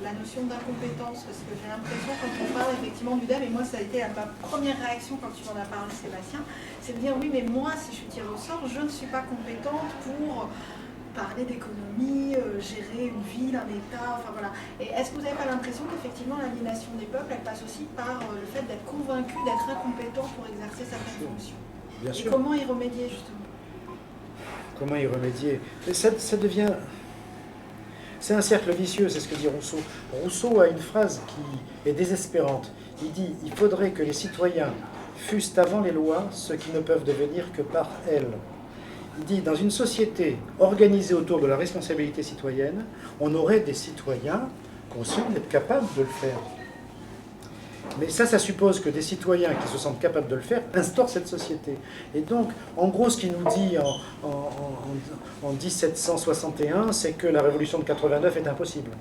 la notion d'incompétence, parce que j'ai l'impression quand on parle effectivement du DEM, et moi ça a été ma première réaction quand tu m'en as parlé Sébastien, c'est de dire oui mais moi si je suis tirée au sort, je ne suis pas compétente pour parler d'économie, gérer une ville, un État, enfin voilà. Et est-ce que vous n'avez pas l'impression qu'effectivement l'aliénation des peuples, elle passe aussi par le fait d'être convaincu d'être incompétent pour exercer certaines fonctions? Bien sûr. Et comment y remédier justement? Comment y remédier? Ça devient... C'est un cercle vicieux, c'est ce que dit Rousseau. Rousseau a une phrase qui est désespérante. Il dit « Il faudrait que les citoyens fussent avant les lois ce qui ne peuvent devenir que par elles ». Il dit « Dans une société organisée autour de la responsabilité citoyenne, on aurait des citoyens conscients d'être capables de le faire. » Mais ça suppose que des citoyens qui se sentent capables de le faire instaurent cette société. Et donc, en gros, ce qu'il nous dit en 1761, c'est que la révolution de 89 est impossible.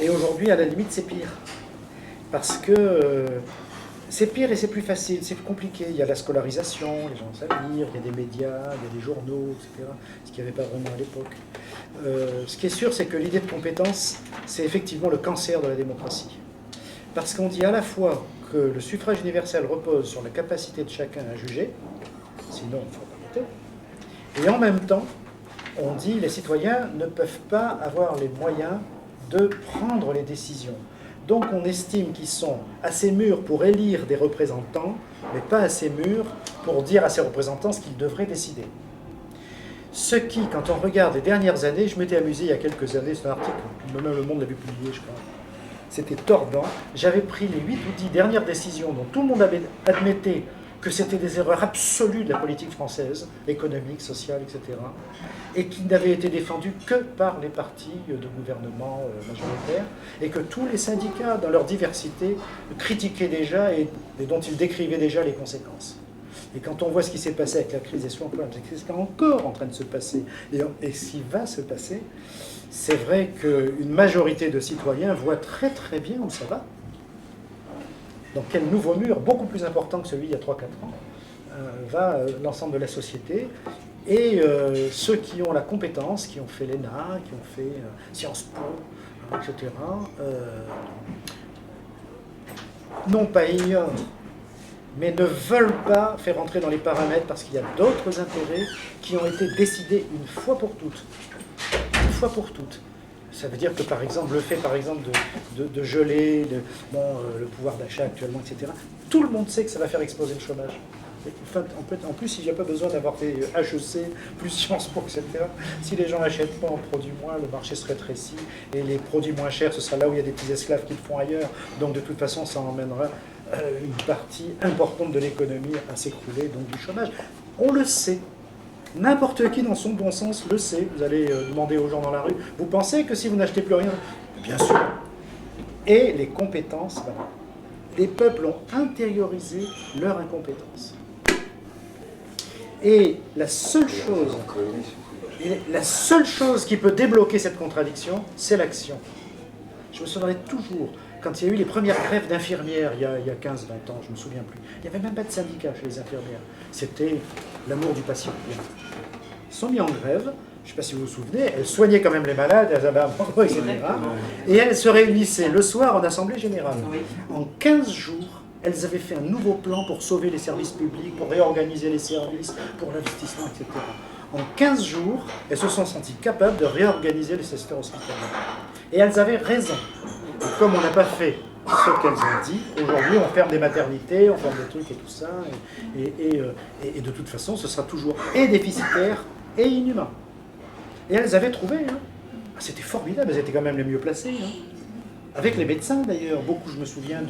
Et aujourd'hui, à la limite, c'est pire. Parce que c'est pire et c'est plus facile, c'est plus compliqué. Il y a la scolarisation, les gens savent lire, il y a des médias, il y a des journaux, etc. Ce qu'il n'y avait pas vraiment à l'époque. Ce qui est sûr, c'est que l'idée de compétence, c'est effectivement le cancer de la démocratie. Parce qu'on dit à la fois que le suffrage universel repose sur la capacité de chacun à juger, sinon il ne faut pas voter, et en même temps, on dit que les citoyens ne peuvent pas avoir les moyens de prendre les décisions. Donc on estime qu'ils sont assez mûrs pour élire des représentants, mais pas assez mûrs pour dire à ces représentants ce qu'ils devraient décider. Ce qui, quand on regarde les dernières années, je m'étais amusé il y a quelques années, c'est un article, même Le Monde l'avait publié, je crois. C'était tordant. J'avais pris les 8 ou 10 dernières décisions dont tout le monde admettait que c'était des erreurs absolues de la politique française, économique, sociale, etc., et qui n'avaient été défendues que par les partis de gouvernement majoritaires, et que tous les syndicats, dans leur diversité, critiquaient déjà et dont ils décrivaient déjà les conséquences. Et quand on voit ce qui s'est passé avec la crise des soins, c'est ce qui est encore en train de se passer, et ce qui va se passer, c'est vrai qu'une majorité de citoyens voit très très bien où ça va. Dans quel nouveau mur, beaucoup plus important que celui d'il y a 3-4 ans, va l'ensemble de la société. Et ceux qui ont la compétence, qui ont fait l'ENA, qui ont fait Sciences Po, etc., non pas ignorent, mais ne veulent pas faire entrer dans les paramètres parce qu'il y a d'autres intérêts qui ont été décidés une fois pour toutes. Une fois pour toutes. Ça veut dire que, par exemple, le fait, par exemple, de geler le pouvoir d'achat actuellement, etc., tout le monde sait que ça va faire exploser le chômage. Enfin, en plus, il n'y a pas besoin d'avoir fait HEC, plus Sciences Po, etc. Si les gens n'achètent pas en produits moins, le marché se rétrécit, et les produits moins chers, ce sera là où il y a des petits esclaves qui le font ailleurs. Donc, de toute façon, ça emmènera une partie importante de l'économie à s'écrouler, donc du chômage. On le sait. N'importe qui dans son bon sens le sait. Vous allez demander aux gens dans la rue, vous pensez que si vous n'achetez plus rien, bien sûr. Et les compétences, ben, les peuples ont intériorisé leur incompétence. Et la seule chose qui peut débloquer cette contradiction, c'est l'action. Je me souviendrai toujours, quand il y a eu les premières grèves d'infirmières, il y a 15-20 ans, je ne me souviens plus, il n'y avait même pas de syndicat chez les infirmières. C'était l'amour du patient. Ils sont mis en grève, je ne sais pas si vous vous souvenez, elles soignaient quand même les malades, elles avaient un endroit, etc. Et elles se réunissaient le soir en assemblée générale. En 15 jours, elles avaient fait un nouveau plan pour sauver les services publics, pour réorganiser les services, pour l'investissement, etc. En 15 jours, elles se sont senties capables de réorganiser les secteurs hospitaliers. Et elles avaient raison. Et comme on n'a pas fait ce qu'elles ont dit, aujourd'hui on ferme des maternités, on ferme des trucs et tout ça, et de toute façon ce sera toujours et déficitaire et inhumain. Et elles avaient trouvé, hein. C'était formidable, elles étaient quand même les mieux placées. Hein. Avec les médecins d'ailleurs, beaucoup, je me souviens,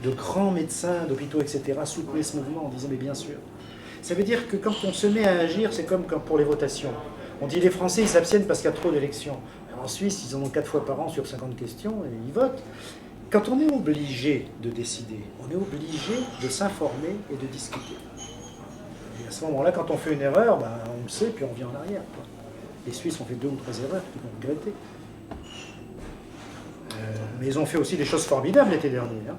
de grands médecins d'hôpitaux, etc., soutenaient ce mouvement en disant mais bien sûr. Ça veut dire que quand on se met à agir, c'est comme pour les votations. On dit les Français ils s'abstiennent parce qu'il y a trop d'élections. En Suisse, ils en ont 4 fois par an sur 50 questions et ils votent. Quand on est obligé de décider, on est obligé de s'informer et de discuter. Et à ce moment-là, quand on fait une erreur, ben, on le sait, puis on revient en arrière. Quoi. Les Suisses ont fait 2 ou 3 erreurs qu'ils vont regretter. Mais ils ont fait aussi des choses formidables l'été dernier. Hein.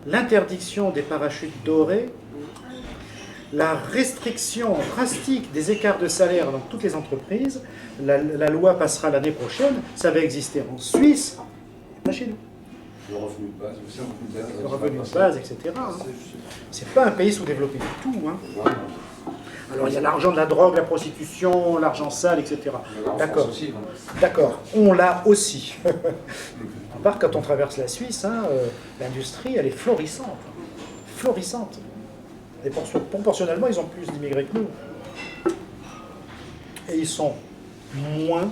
L'interdiction des parachutes dorés la restriction drastique des écarts de salaire dans toutes les entreprises, la loi passera l'année prochaine, ça va exister en Suisse, pas chez nous. Le revenu de base, aussi, Le revenu de base, etc. C'est pas un pays sous-développé du tout. Hein. Alors il y a l'argent de la drogue, la prostitution, l'argent sale, etc. D'accord. D'accord, on l'a aussi. À part quand on traverse la Suisse, hein, l'industrie, elle est florissante. Florissante. Et proportionnellement, ils ont plus d'immigrés que nous. Et ils sont moins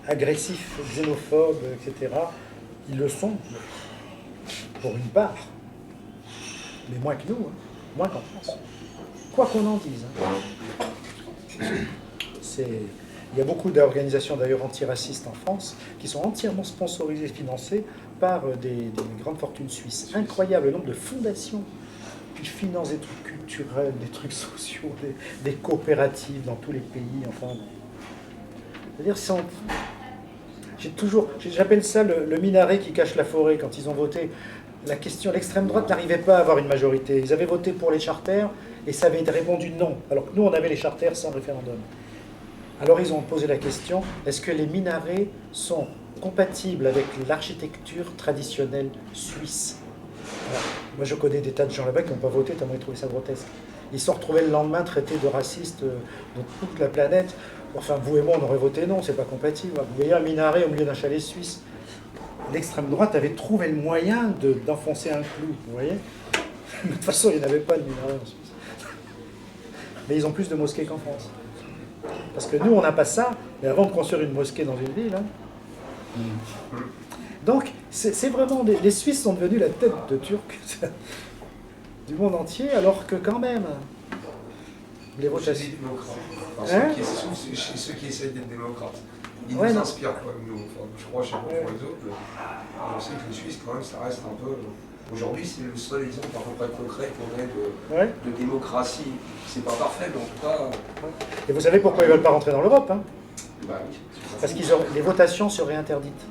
agressifs, xénophobes, etc. Ils le sont, pour une part. Mais moins que nous, hein. Moins qu'en France. Quoi qu'on en dise. Hein. Il y a beaucoup d'organisations d'ailleurs antiracistes en France qui sont entièrement sponsorisées et financées par des grandes fortunes suisses. Incroyable le nombre de fondations qui financent des trucs culturels, des trucs sociaux, des coopératives dans tous les pays. Enfin, c'est-à-dire, j'appelle ça le minaret qui cache la forêt. Quand ils ont voté la question, l'extrême droite n'arrivait pas à avoir une majorité. Ils avaient voté pour les charters et ça avait été répondu non. Alors que nous, on avait les charters sans référendum. Alors ils ont posé la question, est-ce que les minarets sont compatibles avec l'architecture traditionnelle suisse? Alors, moi je connais des tas de gens là-bas qui n'ont pas voté tellement ils trouvaient ça grotesque. Ils se sont retrouvés le lendemain traités de racistes de toute la planète. Enfin, vous et moi on aurait voté non, c'est pas compatible. Vous voyez un minaret au milieu d'un chalet suisse. L'extrême droite avait trouvé le moyen d'enfoncer un clou, vous voyez. De toute façon, il n'y en avait pas de minaret en Suisse. Mais ils ont plus de mosquées qu'en France. Parce que nous, on n'a pas ça, mais avant de construire une mosquée dans une ville. Hein. Donc, c'est vraiment... Les Suisses sont devenus la tête de Turcs du monde entier, alors que quand même, les votations... Hein ceux qui essaient d'être démocrates. Ils nous inspirent, quoi, nous. Enfin, je crois, je sais pas pour les autres, mais on sait que les Suisses, quand même, ça reste un peu... Aujourd'hui, c'est le seul exemple à peu près concret qu'on ait de démocratie. C'est pas parfait, mais en tout cas... Et vous savez pourquoi ils ne veulent pas rentrer dans l'Europe, hein? Bah oui. Parce que les votations seraient interdites.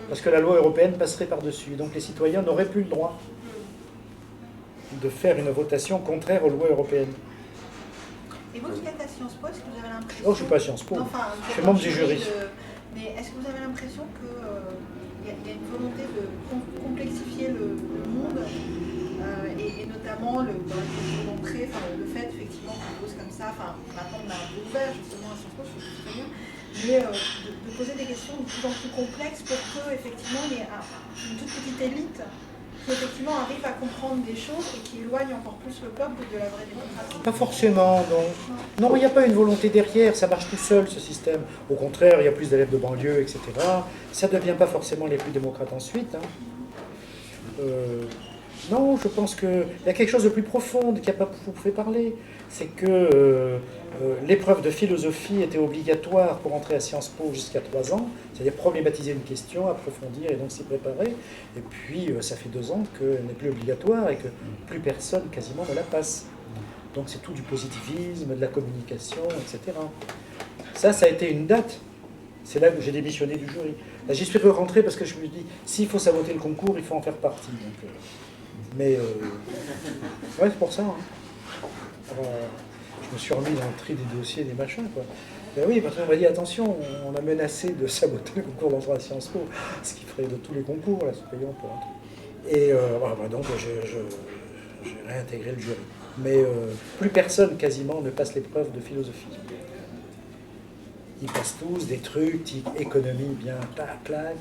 Parce que la loi européenne passerait par-dessus. Donc les citoyens n'auraient plus le droit de faire une votation contraire aux lois européennes. Et vous qui êtes à Sciences Po, est-ce que vous avez l'impression... Oh, je ne suis pas à Sciences Po, enfin, je suis membre du jury. Mais est-ce que vous avez l'impression qu'il y a une volonté de complexifier le monde et notamment dans la question d'entrée, le fait effectivement qu'on pose comme ça, maintenant on a un peu ouvert justement à Sciences Po, je trouve très bien, mais de poser des questions de plus en plus complexes pour que effectivement il y ait une toute petite élite qui effectivement arrive à comprendre des choses et qui éloigne encore plus le peuple de la vraie démocratie. Pas forcément, non. Non, il n'y a pas une volonté derrière, ça marche tout seul ce système. Au contraire, il y a plus d'élèves de banlieue, etc. Ça ne devient pas forcément les plus démocrates ensuite. Hein. Non, je pense qu'il y a quelque chose de plus profond qui n'a pas fait parler. C'est que l'épreuve de philosophie était obligatoire pour entrer à Sciences Po jusqu'à 3 ans, c'est-à-dire problématiser une question, approfondir et donc s'y préparer. Et puis, ça fait 2 ans qu'elle n'est plus obligatoire et que plus personne quasiment ne la passe. Donc c'est tout du positivisme, de la communication, etc. Ça a été une date. C'est là que j'ai démissionné du jury. Là, j'y suis rentré parce que je me dis, s'il faut saboter le concours, il faut en faire partie. Donc, mais ouais, c'est pour ça. Hein. Je me suis remis dans le tri des dossiers, des machins, quoi. Ben oui, parce qu'on m'a dit, attention, on a menacé de saboter le concours d'entrée à Sciences Po, ce qui ferait de tous les concours, là, c'est payant pour un truc. Et voilà, donc j'ai réintégré le jury. Mais plus personne, quasiment, ne passe l'épreuve de philosophie. Ils passent tous des trucs, type économie, bien, clac,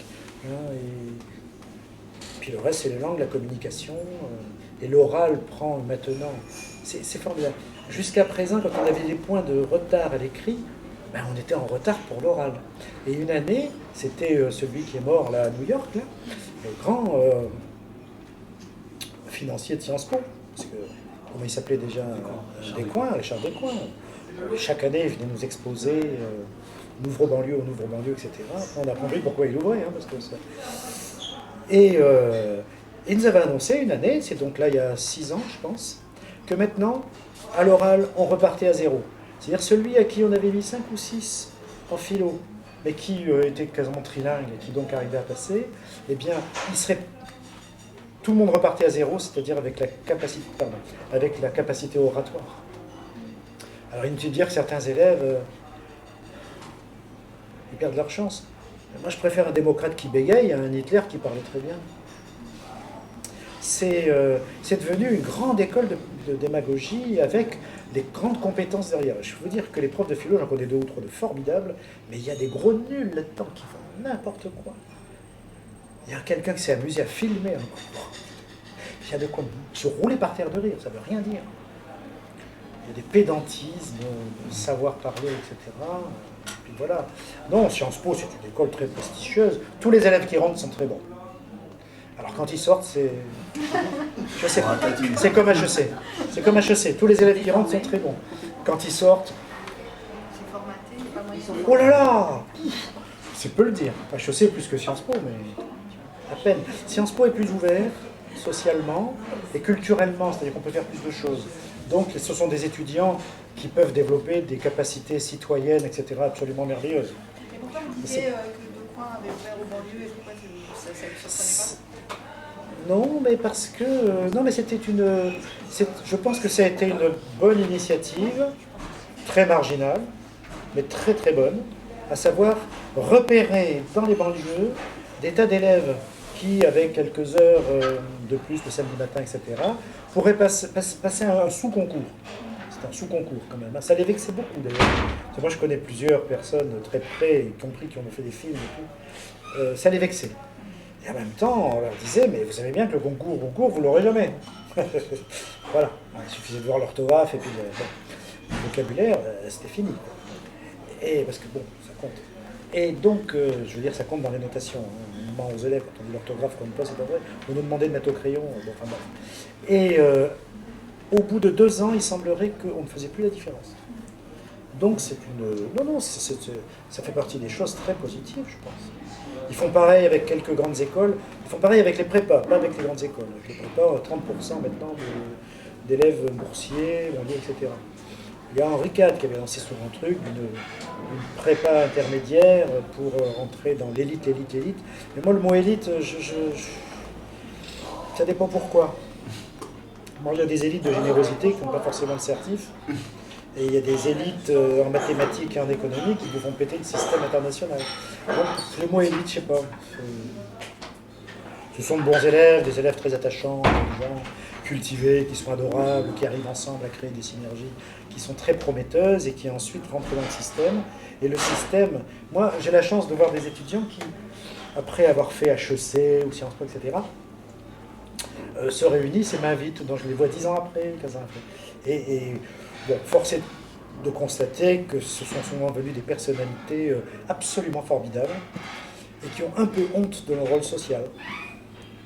hein, et puis le reste, c'est les langues, la communication, et l'oral prend maintenant... C'est formidable. Jusqu'à présent, quand on avait des points de retard à l'écrit, ben, on était en retard pour l'oral. Et une année, c'était celui qui est mort là, à New York, là, le grand financier de Sciences Po. Parce que, comment il s'appelait déjà Descoings, Richard Descoings. Chaque année, il venait nous exposer Louvre-Banlieue, etc. On a compris pourquoi il ouvrait. Hein, parce que ça... Et il nous avait annoncé une année, c'est donc là il y a 6 ans, je pense, que maintenant, à l'oral, on repartait à 0. C'est-à-dire celui à qui on avait mis 5 ou 6 en philo, mais qui était quasiment trilingue et qui donc arrivait à passer, eh bien, il serait tout le monde repartait à zéro, c'est-à-dire avec avec la capacité oratoire. Alors inutile de dire que certains élèves, ils perdent leur chance. Moi, je préfère un démocrate qui bégaye à un Hitler qui parlait très bien. C'est devenu une grande école de démagogie avec des grandes compétences derrière. Je peux vous dire que les profs de philo, j'en connais 2 ou 3 de formidables, mais il y a des gros nuls là-dedans qui font n'importe quoi. Il y a quelqu'un qui s'est amusé à filmer un cours. Il y a de quoi se rouler par terre de rire, ça ne veut rien dire. Il y a des pédantismes, de savoir parler, etc. Et puis voilà. Non, Sciences Po, c'est une école très prestigieuse. Tous les élèves qui rentrent sont très bons. Alors quand ils sortent, je sais pas. C'est comme HEC. C'est comme HEC. Tous les élèves qui rentrent sont très bons. Quand ils sortent... C'est formaté, il n'y a pas moyen de... Oh là là! C'est peu le dire. HEC plus que Sciences Po, mais à peine. Sciences Po est plus ouvert, socialement et culturellement, c'est-à-dire qu'on peut faire plus de choses. Donc ce sont des étudiants qui peuvent développer des capacités citoyennes, etc., absolument merveilleuses. Et pourquoi vous disiez que Decoing avait ouvert aux banlieues et pourquoi ça ne surprenait pas? Non, mais parce que... non, mais c'était une... Je pense que ça a été une bonne initiative, très marginale, mais très très bonne, à savoir repérer dans les banlieues des tas d'élèves qui, avec quelques heures de plus le samedi matin, etc., pourraient passer un sous-concours. C'est un sous-concours quand même. Ça les vexait beaucoup d'ailleurs. Moi je connais plusieurs personnes très près, y compris qui ont fait des films et tout. Ça les vexait. Et en même temps, on leur disait, mais vous savez bien que le concours, vous l'aurez jamais. Voilà, il suffisait de voir l'orthographe et puis le vocabulaire, c'était fini. Et parce que bon, ça compte. Et donc, je veux dire, ça compte dans les notations. Hein. On ment aux élèves quand on dit l'orthographe compte pas, c'est pas vrai. On nous demandait de mettre au crayon. Bon, enfin, bon. Et au bout de 2 ans, il semblerait qu'on ne faisait plus la différence. Donc c'est une... Non, ça fait partie des choses très positives, je pense. Ils font pareil avec quelques grandes écoles. Ils font pareil avec les prépas, pas avec les grandes écoles. Avec les prépas, 30% maintenant d'élèves boursiers, etc. Il y a Henri IV qui avait lancé sur un truc, une prépa intermédiaire pour rentrer dans l'élite. Mais moi, le mot élite, ça dépend pourquoi. Moi, il y a des élites de générosité qui n'ont pas forcément le certif. Et il y a des élites en mathématiques et en économie qui vous font péter le système international. Donc, le mot élite, je sais pas. Ce sont de bons élèves, des élèves très attachants, intelligents, cultivés, qui sont adorables, qui arrivent ensemble à créer des synergies qui sont très prometteuses et qui ensuite rentrent dans le système. Et le système, moi j'ai la chance de voir des étudiants qui, après avoir fait HEC ou Sciences Po, etc., se réunissent et m'invitent, donc je les vois 10 ans après, 15 ans après. Et bon, force est de constater que ce sont souvent venus des personnalités absolument formidables et qui ont un peu honte de leur rôle social,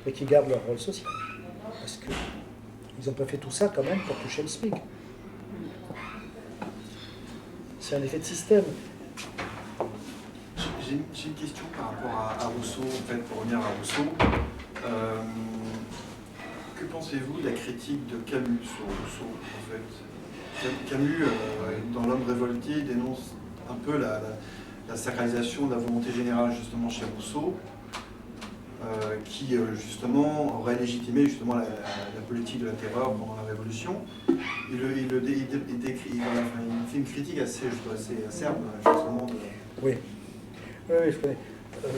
mais qui gardent leur rôle social. Parce qu'ils n'ont pas fait tout ça quand même pour toucher le SMIC. C'est un effet de système. J'ai une question par rapport à Rousseau, en fait, pour revenir à Rousseau. Que pensez-vous de la critique de Camus sur Rousseau, en fait? Camus, dans L'Homme révolté, dénonce un peu la sacralisation de la volonté générale, justement, chez Rousseau, qui, justement, aurait légitimé justement la politique de la terreur pendant la Révolution. Il fait une critique assez acerbe, justement. Oui, je connais.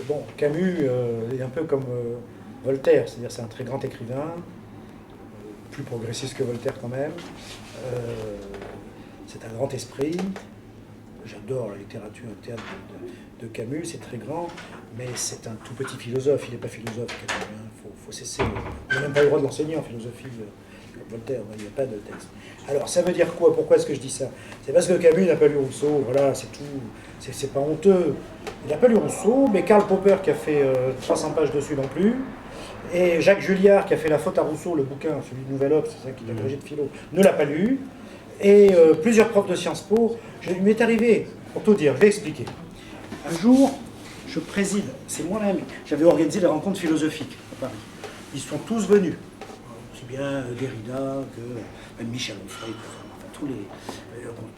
Bon, Camus est un peu comme Voltaire, c'est-à-dire c'est un très grand écrivain, plus progressiste que Voltaire quand même. C'est un grand esprit. J'adore la littérature, le théâtre de Camus, c'est très grand, mais c'est un tout petit philosophe. Il n'est pas philosophe, Camus. Faut cesser. Il n'a même pas le droit de l'enseigner en philosophie. Voltaire, il n'y a pas de texte. Alors, ça veut dire quoi? Pourquoi est-ce que je dis ça? C'est parce que Camus n'a pas lu Rousseau, voilà, c'est tout. C'est pas honteux. Il n'a pas lu Rousseau, mais Karl Popper, qui a fait 300 pages dessus non plus, et Jacques Julliard, qui a fait La faute à Rousseau, le bouquin, celui de Nouvel Obs, c'est ça qu'il a agrégé de philo, ne l'a pas lu. Et plusieurs profs de Sciences Po, il m'est arrivé, pour tout dire, je vais expliquer. Un jour, je préside, c'est moi-même, j'avais organisé des rencontres philosophiques à Paris. Ils sont tous venus. Aussi bien Derrida que même Michel Onfray, enfin, tous les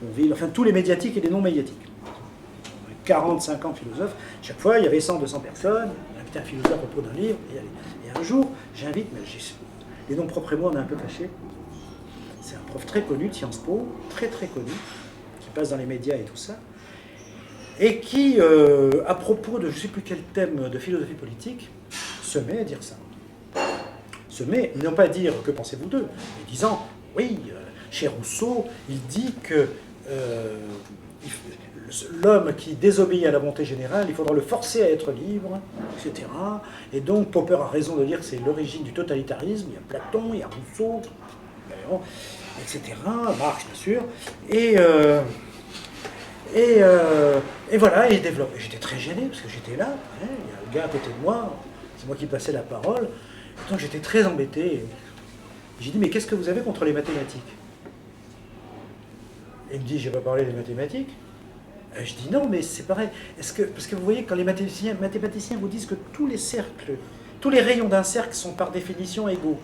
Bonville, enfin tous les médiatiques et les non médiatiques. 40, 50 philosophes. Chaque fois, il y avait 100, 200 personnes. On invitait un philosophe à propos d'un livre. Et un jour, j'invite, mais les noms propres et moi, on est un peu cachés. C'est un prof très connu de Sciences Po, très très connu, qui passe dans les médias et tout ça, et qui, à propos de je ne sais plus quel thème de philosophie politique, se met à dire ça. Se met, non pas à dire que pensez-vous d'eux, mais disant, oui, chez Rousseau, il dit que l'homme qui désobéit à la volonté générale, il faudra le forcer à être libre, etc. Et donc Popper a raison de dire que c'est l'origine du totalitarisme, il y a Platon, il y a Rousseau, etc. Marx, bien sûr. Et voilà, il développe. Et j'étais très gêné, parce que j'étais là, il y a un gars à côté de moi, c'est moi qui passais la parole, donc j'étais très embêté. J'ai dit, mais qu'est-ce que vous avez contre les mathématiques? Et il me dit, je n'ai pas parlé des mathématiques. Et je dis, non, mais c'est pareil. Parce que vous voyez, quand les mathématiciens vous disent que tous les cercles, tous les rayons d'un cercle sont par définition égaux.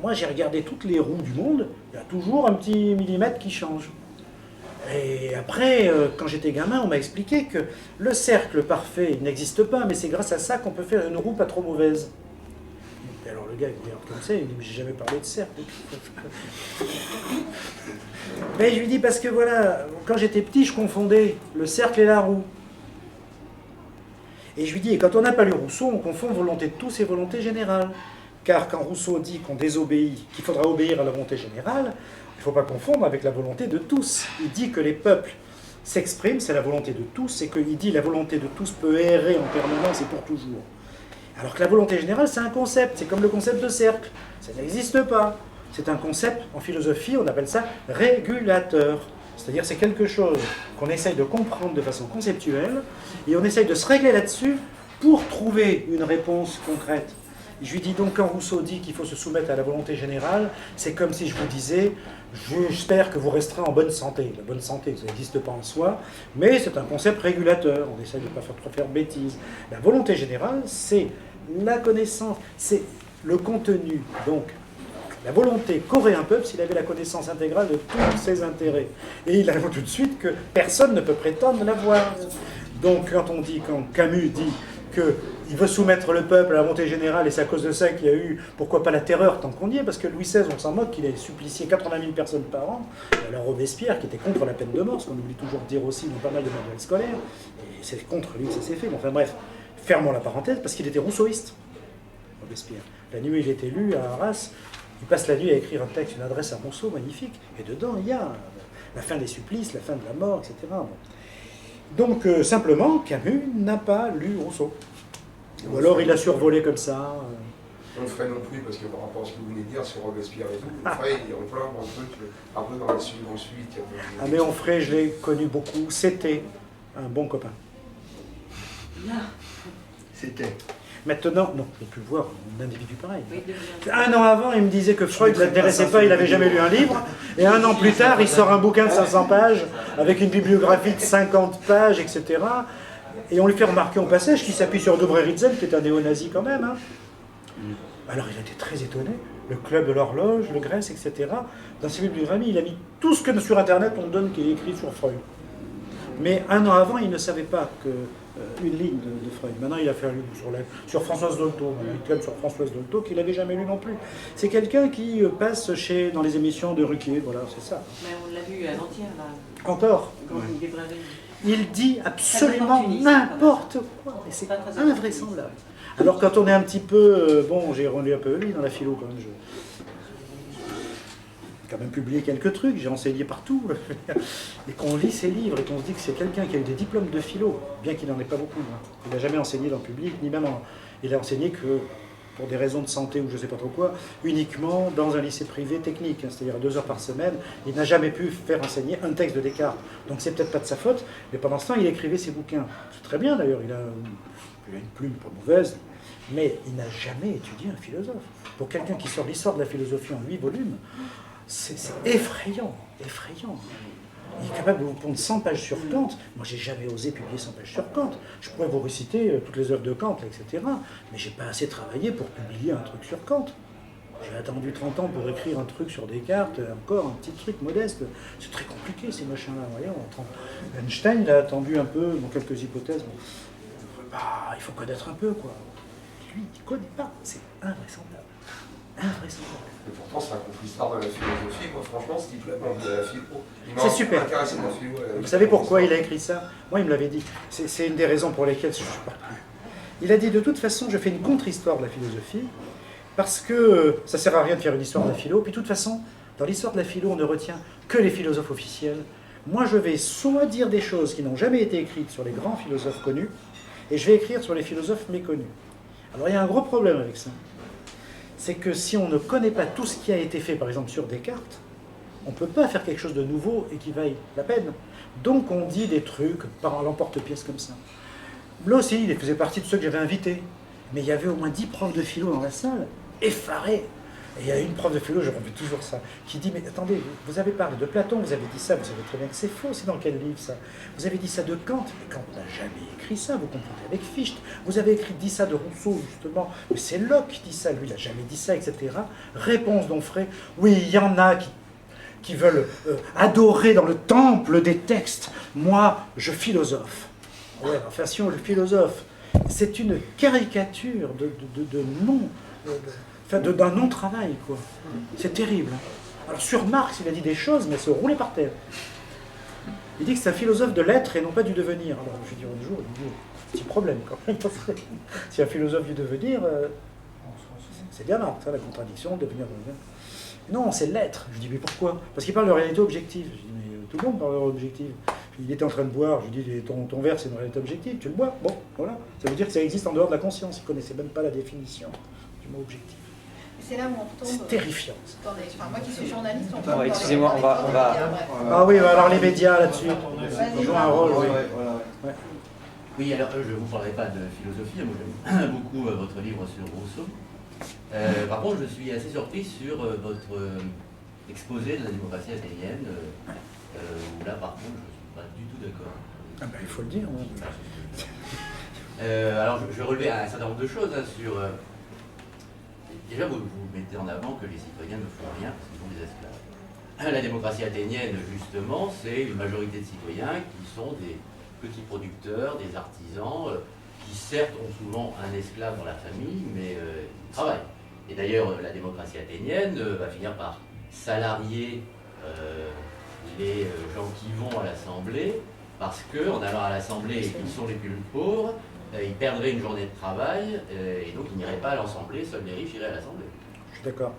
Moi, j'ai regardé toutes les roues du monde, il y a toujours un petit millimètre qui change. Et après, quand j'étais gamin, on m'a expliqué que le cercle parfait, il n'existe pas, mais c'est grâce à ça qu'on peut faire une roue pas trop mauvaise. Et alors le gars, il me regarde comme ça, il me dit, mais j'ai jamais parlé de cercle. Mais je lui dis, parce que voilà, quand j'étais petit, je confondais le cercle et la roue. Et je lui dis, et quand on n'a pas lu Rousseau, on confond volonté de tous et volonté générale. Car quand Rousseau dit qu'on désobéit, qu'il faudra obéir à la volonté générale, il ne faut pas confondre avec la volonté de tous. Il dit que les peuples s'expriment, c'est la volonté de tous, et qu'il dit la volonté de tous peut errer en permanence et pour toujours. Alors que la volonté générale, c'est un concept, c'est comme le concept de cercle, ça n'existe pas. C'est un concept, en philosophie, on appelle ça régulateur. C'est-à-dire c'est quelque chose qu'on essaye de comprendre de façon conceptuelle, et on essaye de se régler là-dessus pour trouver une réponse concrète. Je lui dis donc, quand Rousseau dit qu'il faut se soumettre à la volonté générale, c'est comme si je vous disais, j'espère que vous resterez en bonne santé. La bonne santé, ça n'existe pas en soi, mais c'est un concept régulateur, on essaie de ne pas faire de bêtises. La volonté générale, c'est la connaissance, c'est le contenu. Donc, la volonté qu'aurait un peuple s'il avait la connaissance intégrale de tous ses intérêts. Et il avoue tout de suite que personne ne peut prétendre l'avoir. Donc, quand Camus dit qu'il veut soumettre le peuple à la volonté générale, et c'est à cause de ça qu'il y a eu, pourquoi pas la terreur tant qu'on y est, parce que Louis XVI, on s'en moque, qu'il a supplicié 80 000 personnes par an, alors Robespierre, qui était contre la peine de mort, ce qu'on oublie toujours de dire aussi dans pas mal de manuels scolaires, et c'est contre lui que ça s'est fait, mais enfin bref, fermons la parenthèse, parce qu'il était rousseauiste, Robespierre. La nuit, il était lu à Arras, il passe la nuit à écrire un texte, une adresse à Rousseau, magnifique, et dedans, il y a la fin des supplices, la fin de la mort, etc. Bon. Donc, simplement, Camus n'a pas lu Rousseau. Ou alors il a survolé comme ça. Onfray non plus, parce que par rapport à ce que vous venez de dire sur Robespierre et tout, Onfray, on pleure un peu dans la suite. Ah, mais Onfray, je l'ai connu beaucoup. C'était un bon copain. C'était. Maintenant, non, je ne peux plus le voir, un individu pareil. Un an avant, il me disait que Freud ne l'intéressait pas, il n'avait jamais lu un livre. Et un an plus tard, il sort un bouquin de 500 pages, avec une bibliographie de 50 pages, etc. Et on lui fait remarquer au passage qu'il s'appuie sur Dobré-Ritzel, qui est un néo-nazi quand même. Hein. Alors il a été très étonné. Le club de l'horloge, le Grèce, etc. Dans ses bibliographies, il a mis tout ce que sur Internet on donne qui est écrit sur Freud. Mais un an avant, il ne savait pas une ligne de Freud. Maintenant, il a fait un livre sur Françoise Dolto, un thème sur Françoise Dolto qu'il n'avait jamais lu non plus. C'est quelqu'un qui passe dans les émissions de Ruquier, voilà, c'est ça. Mais on l'a vu avant-hier, là. Encore. Ouais. Il dit absolument n'importe quoi. Et c'est invraisemblable. Alors quand on est un petit peu... bon, j'ai relu un peu lui dans la philo quand même. J'ai quand même publié quelques trucs, j'ai enseigné partout. Et qu'on lit ses livres et qu'on se dit que c'est quelqu'un qui a eu des diplômes de philo, bien qu'il n'en ait pas beaucoup. Hein. Il n'a jamais enseigné dans le public, ni même il a enseigné que pour des raisons de santé ou je ne sais pas trop quoi, uniquement dans un lycée privé technique, hein, c'est-à-dire 2 heures par semaine. Il n'a jamais pu faire enseigner un texte de Descartes. Donc c'est peut-être pas de sa faute, mais pendant ce temps, il écrivait ses bouquins. C'est très bien d'ailleurs, il a une plume pas mauvaise, mais il n'a jamais étudié un philosophe. Pour quelqu'un qui sort l'histoire de la philosophie en 8 volumes, c'est effrayant, effrayant. Il est capable de vous pondre 100 pages sur Kant. Moi, j'ai jamais osé publier 100 pages sur Kant. Je pourrais vous réciter toutes les œuvres de Kant, etc. Mais j'ai pas assez travaillé pour publier un truc sur Kant. J'ai attendu 30 ans pour écrire un truc sur Descartes, encore un petit truc modeste. C'est très compliqué ces machins-là. Einstein, il a attendu un peu, dans quelques hypothèses. Bon, il faut connaître un peu, quoi. Lui, il ne connaît pas. C'est invraisemblable. Invraisemblable. Et pourtant, c'est un conquistard de la philosophie. Moi, franchement, ce type-là, de la philo, il m'a C'est super. intéressé de la philo. Vous savez pourquoi il a écrit ça? Moi, il me l'avait dit. C'est une des raisons pour lesquelles je ne supporte plus. Il a dit, de toute façon, je fais une contre-histoire de la philosophie, parce que ça ne sert à rien de faire une histoire de la philo. Puis, de toute façon, dans l'histoire de la philo, on ne retient que les philosophes officiels. Moi, je vais soit dire des choses qui n'ont jamais été écrites sur les grands philosophes connus, et je vais écrire sur les philosophes méconnus. Alors, il y a un gros problème avec ça. C'est que si on ne connaît pas tout ce qui a été fait, par exemple, sur Descartes, on ne peut pas faire quelque chose de nouveau et qui vaille la peine. Donc, on dit des trucs par l'emporte-pièce comme ça. Là aussi, il faisait partie de ceux que j'avais invités. Mais il y avait au moins 10 profs de philo dans la salle, effarés. Et il y a une prof de philo, je revis toujours ça, qui dit, mais attendez, vous avez parlé de Platon, vous avez dit ça, vous savez très bien que c'est faux, c'est dans quel livre ça? Vous avez dit ça de Kant, mais Kant n'a jamais écrit ça, vous comprenez, avec Fichte. Vous avez dit ça de Rousseau, justement, mais c'est Locke qui dit ça, lui, il n'a jamais dit ça, etc. Réponse d'Onfray, oui, il y en a qui veulent adorer dans le temple des textes. Moi, je philosophe. Ouais, enfin, si on le philosophe, c'est une caricature d'un non-travail, quoi. C'est terrible. Alors sur Marx, il a dit des choses, mais se rouler par terre. Il dit que c'est un philosophe de l'être et non pas du devenir. Alors je lui dis un jour, il dit, petit problème quand même. Si un philosophe du devenir, c'est bien Marx, ça, la contradiction, devenir. Non, c'est l'être. Je dis, mais pourquoi? Parce qu'il parle de réalité objective. Je dis, mais tout le monde parle de réalité objective. Il était en train de boire, je lui dis, ton verre, c'est une réalité objective, tu le bois. Bon, voilà. Ça veut dire que ça existe en dehors de la conscience. Il ne connaissait même pas la définition du mot objectif. C'est là où on retombe. C'est terrifiant. Attendez, moi qui suis journaliste, on tombe. Excusez-moi, on va. Ah oui, alors les médias là-dessus, ils jouent un rôle. Oui. Oui, alors je ne vous parlerai pas de philosophie, moi j'aime beaucoup votre livre sur Rousseau. Par contre, je suis assez surpris sur votre exposé de la démocratie athénienne, où là par contre je ne suis pas du tout d'accord. Ah ben il faut le dire. Alors je vais relever un certain nombre de choses sur... Déjà, vous mettez en avant que les citoyens ne font rien parce qu'ils sont des esclaves. La démocratie athénienne, justement, c'est une majorité de citoyens qui sont des petits producteurs, des artisans, qui certes ont souvent un esclave dans la famille, mais ils travaillent. Et d'ailleurs, la démocratie athénienne va finir par salarier les gens qui vont à l'Assemblée, parce qu'en allant à l'Assemblée, ils sont les plus pauvres, ils perdraient une journée de travail, et donc ils n'iraient pas à l'Assemblée, seuls les riches iraient à l'Assemblée. Je suis d'accord.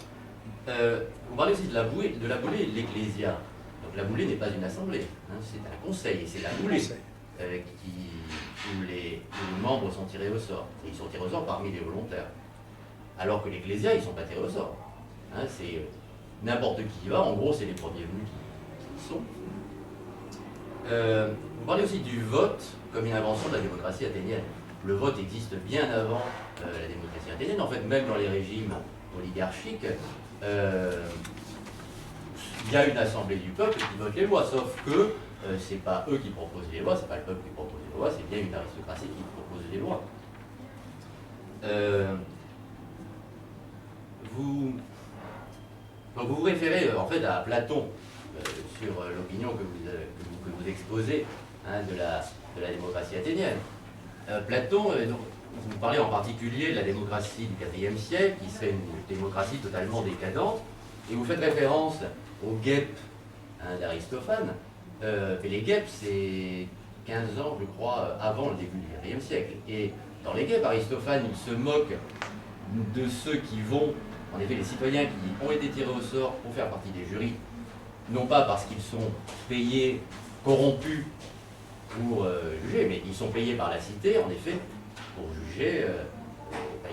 Vous parlez aussi de la boulée et de l'Ecclésia. Donc la boulée n'est pas une assemblée, hein, c'est un conseil, et c'est la boulée où les membres sont tirés au sort. Et ils sont tirés au sort parmi les volontaires. Alors que l'Ecclésia, ils ne sont pas tirés au sort. Hein, c'est n'importe qui y va, en gros c'est les premiers venus qui y sont. Vous parlez aussi du vote comme une invention de la démocratie athénienne. Le vote existe bien avant la démocratie athénienne. En fait, même dans les régimes oligarchiques, il y a une assemblée du peuple qui vote les lois, sauf que c'est pas eux qui proposent les lois, c'est pas le peuple qui propose les lois, c'est bien une aristocratie qui propose les lois. Donc vous vous référez en fait à Platon sur l'opinion que vous exposez, hein, de la démocratie athénienne. Platon, vous parlez en particulier de la démocratie du IVe siècle, qui serait une démocratie totalement décadente, et vous faites référence aux guêpes, hein, d'Aristophane. Et les guêpes, c'est 15 ans, je crois, avant le début du IVe siècle. Et dans les guêpes, Aristophane, il se moque de ceux qui vont, en effet, les citoyens qui ont été tirés au sort pour faire partie des jurys, non pas parce qu'ils sont payés, corrompus pour juger, mais ils sont payés par la cité, en effet, pour juger.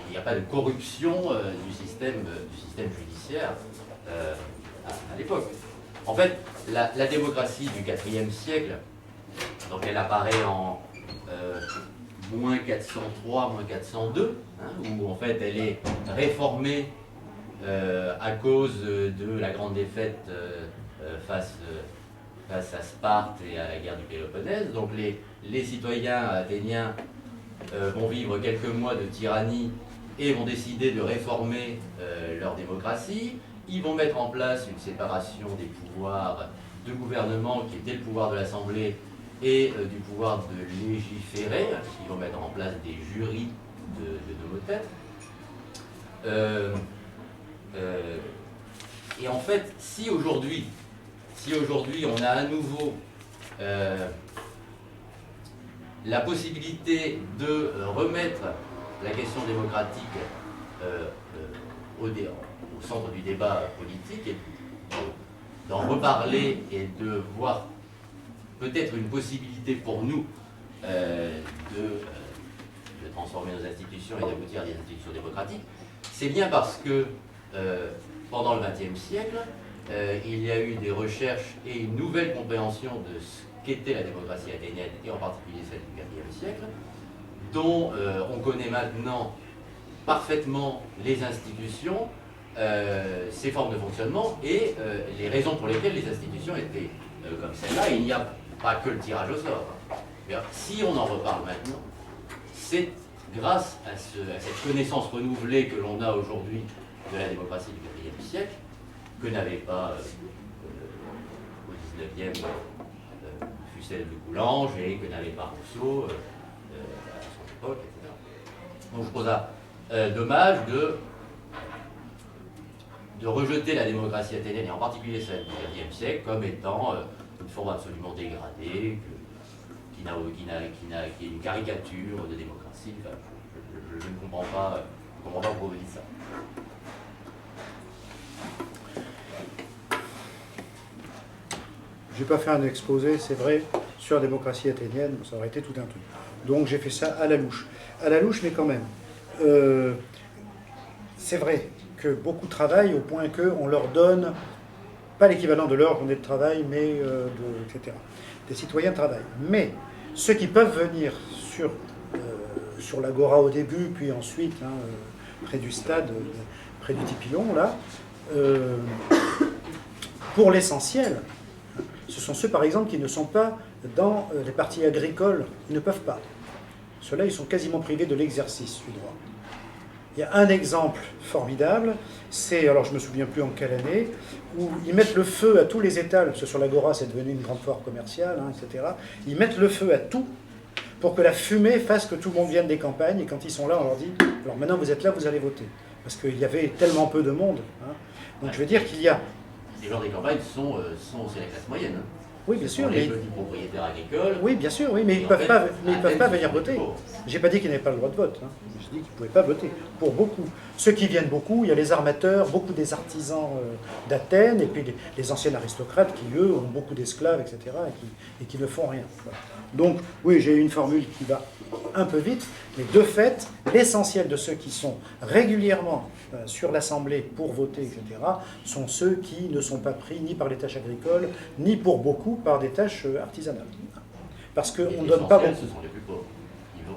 Il n'y a pas de corruption du système judiciaire à l'époque. En fait, la démocratie du IVe siècle, donc elle apparaît en moins 403, moins 402, hein, où en fait elle est réformée à cause de la grande défaite face à Sparte et à la guerre du Péloponnèse. Donc les citoyens athéniens vont vivre quelques mois de tyrannie et vont décider de réformer leur démocratie. Ils vont mettre en place une séparation des pouvoirs de gouvernement qui était le pouvoir de l'Assemblée et du pouvoir de légiférer. Ils vont mettre en place des jurys de mots-têtes. Et en fait, si aujourd'hui on a à nouveau la possibilité de remettre la question démocratique au centre du débat politique et d'en reparler et de voir peut-être une possibilité pour nous de transformer nos institutions et d'aboutir à des institutions démocratiques, c'est bien parce que pendant le XXe siècle, il y a eu des recherches et une nouvelle compréhension de ce qu'était la démocratie athénienne, et en particulier celle du IVe siècle, dont on connaît maintenant parfaitement les institutions, ses formes de fonctionnement et les raisons pour lesquelles les institutions étaient comme celle-là. Il n'y a pas que le tirage au sort. Mais si on en reparle maintenant, c'est grâce à cette connaissance renouvelée que l'on a aujourd'hui de la démocratie du IVe siècle, que n'avait pas au XIXe Fussel de Coulanges et que n'avait pas Rousseau à son époque, etc. Donc je trouve ça dommage de rejeter la démocratie athénienne, et en particulier celle du XIe siècle, comme étant une forme absolument dégradée, qui est une caricature de démocratie. Enfin, je ne comprends pas pourquoi vous dites ça. Je n'ai pas fait un exposé, c'est vrai, sur la démocratie athénienne, ça aurait été tout un truc. Donc j'ai fait ça à la louche. À la louche, mais quand même. C'est vrai que beaucoup travaillent au point qu'on leur donne, pas l'équivalent de leur journée de travail, mais etc. Des citoyens travaillent. Mais ceux qui peuvent venir sur l'Agora au début, puis ensuite, près du stade, près du Tipillon, là, pour l'essentiel, ce sont ceux, par exemple, qui ne sont pas dans les partis agricoles. Ils ne peuvent pas. Ceux-là, ils sont quasiment privés de l'exercice du droit. Il y a un exemple formidable, c'est, alors je ne me souviens plus en quelle année, où ils mettent le feu à tous les étals, parce que sur l'Agora, c'est devenu une grande foire commerciale, etc. Ils mettent le feu à tout pour que la fumée fasse que tout le monde vienne des campagnes, et quand ils sont là, on leur dit, alors maintenant vous êtes là, vous allez voter. Parce qu'il y avait tellement peu de monde. Donc je veux dire qu'il y a... Les gens des campagnes sont aussi la classe moyenne. Oui, bien sûr. Les petits propriétaires agricoles. Oui, bien sûr, oui, mais ils ne peuvent pas venir voter. Je n'ai pas dit qu'ils n'avaient pas le droit de vote. J'ai dit qu'ils ne pouvaient pas voter. Pour beaucoup. Ceux qui viennent beaucoup, il y a les armateurs, beaucoup des artisans d'Athènes, et puis les anciens aristocrates qui, eux, ont beaucoup d'esclaves, etc., et qui ne font rien. Voilà. Donc, oui, j'ai une formule qui va un peu vite, mais de fait, l'essentiel de ceux qui sont régulièrement sur l'Assemblée pour voter, etc., sont ceux qui ne sont pas pris ni par les tâches agricoles, ni pour beaucoup par des tâches artisanales. Parce qu'on ne donne pas beaucoup. Ce sont les plus pauvres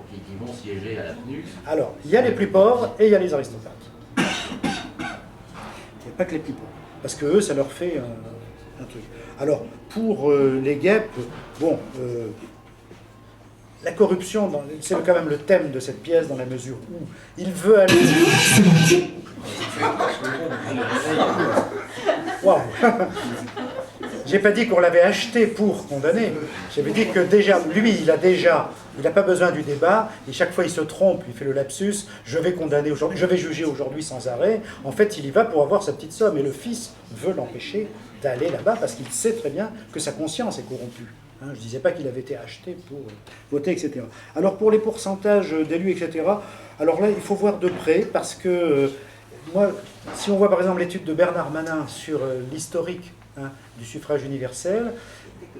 qui vont siéger à la PNUS. Alors, il y a les plus pauvres et il y a les aristocrates. Il n'y a pas que les plus pauvres. Parce que eux, ça leur fait un truc. Alors, pour les guêpes, bon... la corruption, c'est quand même le thème de cette pièce dans la mesure où il veut aller... Waouh. J'ai pas dit qu'on l'avait acheté pour condamner. J'avais dit que déjà, lui, il n'a pas besoin du débat, et chaque fois il se trompe, il fait le lapsus, je vais condamner aujourd'hui, je vais juger aujourd'hui sans arrêt. En fait, il y va pour avoir sa petite somme, et le fils veut l'empêcher d'aller là-bas parce qu'il sait très bien que sa conscience est corrompue. Je ne disais pas qu'il avait été acheté pour voter, etc. Alors pour les pourcentages d'élus, etc., alors là, il faut voir de près, parce que moi, si on voit par exemple l'étude de Bernard Manin sur l'historique du suffrage universel,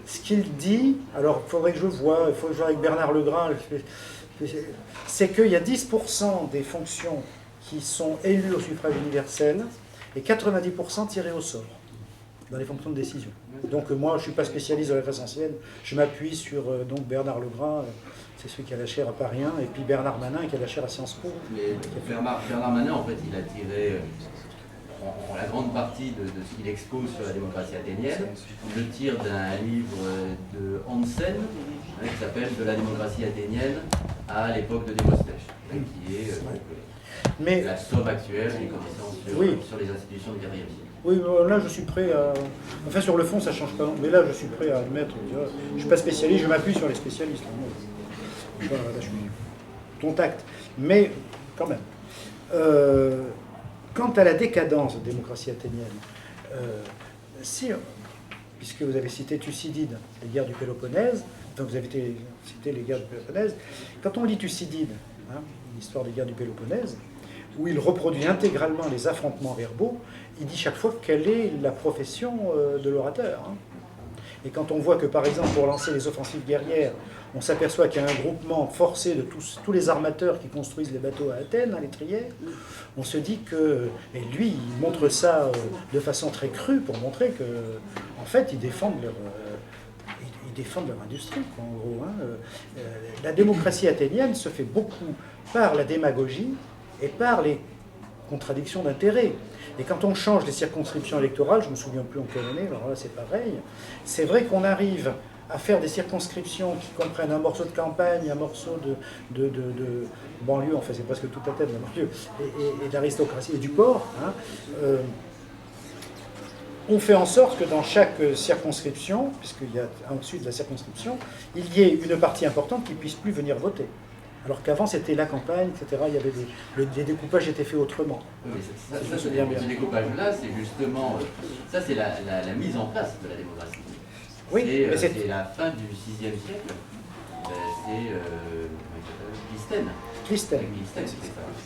ce qu'il dit, alors il faudrait que je vois, il faut que je vois avec Bernard Legrand, c'est qu'il y a 10% des fonctions qui sont élues au suffrage universel et 90% tirées au sort dans les fonctions de décision. Donc moi, je ne suis pas spécialiste de la classe ancienne, je m'appuie sur donc Bernard Legrand, c'est celui qui a la chaire à Paris 1, et puis Bernard Manin qui a la chaire à Sciences Po. Mais Bernard Manin, en fait, il a tiré la grande partie de ce qu'il expose sur la démocratie athénienne. Il le tire d'un livre de Hansen, qui s'appelle « De la démocratie athénienne à l'époque de Démosthène », qui est Mais la somme actuelle des connaissances sur, oui. Sur les institutions du XIVe siècle. Oui, là je suis prêt à... Enfin sur le fond ça change pas, mais là je suis prêt à admettre, je ne suis pas spécialiste, je m'appuie sur les spécialistes. Là, je suis contact. Mais quand même. Quant à la décadence de la démocratie athénienne, puisque vous avez cité Thucydide, les guerres du Péloponnèse, donc vous avez cité les guerres du Péloponnèse, quand on lit Thucydide, l'histoire des guerres du Péloponnèse, où il reproduit intégralement les affrontements verbaux, il dit chaque fois quelle est la profession de l'orateur. Et quand on voit que, par exemple, pour lancer les offensives guerrières, on s'aperçoit qu'il y a un groupement forcé de tous les armateurs qui construisent les bateaux à Athènes, à l'étrier, on se dit que... Et lui, il montre ça de façon très crue pour montrer que, en fait, ils défendent leur industrie, quoi, en gros. La démocratie athénienne se fait beaucoup par la démagogie et par les contradictions d'intérêts. Et quand on change les circonscriptions électorales, je ne me souviens plus en quelle année, alors là c'est pareil, c'est vrai qu'on arrive à faire des circonscriptions qui comprennent un morceau de campagne, un morceau de banlieue, enfin c'est presque tout à tête, la banlieue, et d'aristocratie et du port. On fait en sorte que dans chaque circonscription, puisqu'il y a ensuite la circonscription, il y ait une partie importante qui ne puisse plus venir voter. Alors qu'avant, c'était la campagne, etc. Il y avait les découpages étaient faits autrement. Oui, ce découpage-là, c'est justement... Ça, c'est la mise en place de la démocratie. Oui, c'est la fin du VIe siècle. C'est Clisthène.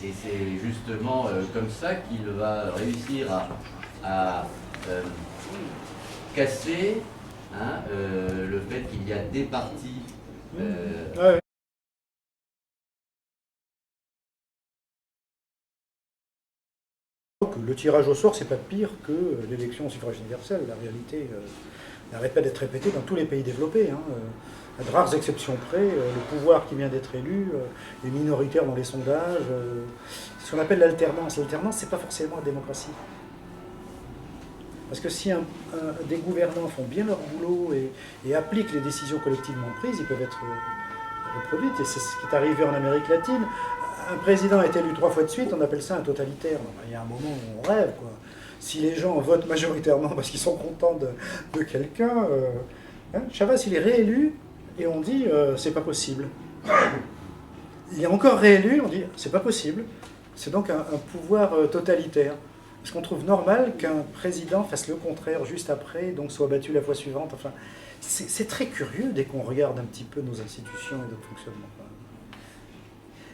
Et c'est justement comme ça qu'il va réussir à casser le fait qu'il y a des partis... Le tirage au sort, c'est pas pire que l'élection au suffrage universel. La réalité n'arrête pas d'être répétée dans tous les pays développés. À de rares exceptions près, le pouvoir qui vient d'être élu est minoritaire dans les sondages. Ce qu'on appelle l'alternance. L'alternance, c'est pas forcément la démocratie. Parce que si des gouvernants font bien leur boulot et appliquent les décisions collectivement prises, ils peuvent être reproduites. Et c'est ce qui est arrivé en Amérique latine. Un président est élu 3 fois de suite, on appelle ça un totalitaire. Il y a un moment où on rêve, quoi. Si les gens votent majoritairement parce qu'ils sont contents de quelqu'un, Chavas, il est réélu et on dit c'est pas possible. Il est encore réélu, on dit c'est pas possible. C'est donc un pouvoir totalitaire. Est-ce qu'on trouve normal qu'un président fasse le contraire juste après, donc soit battu la fois suivante? Enfin, c'est très curieux dès qu'on regarde un petit peu nos institutions et notre fonctionnement.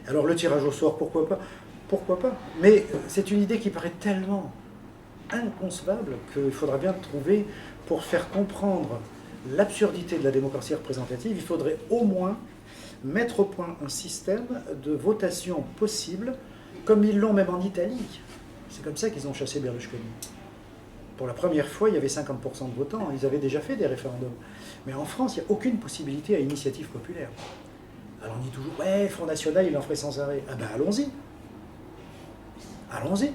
Alors le tirage au sort, pourquoi pas? Pourquoi pas? Mais c'est une idée qui paraît tellement inconcevable qu'il faudra bien trouver, pour faire comprendre l'absurdité de la démocratie représentative, il faudrait au moins mettre au point un système de votation possible, comme ils l'ont même en Italie. C'est comme ça qu'ils ont chassé Berlusconi. Pour la première fois, il y avait 50% de votants, ils avaient déjà fait des référendums. Mais en France, il n'y a aucune possibilité à initiative populaire. Alors on dit toujours, ouais, Front National, il en ferait sans arrêt. Ah ben allons-y. Allons-y.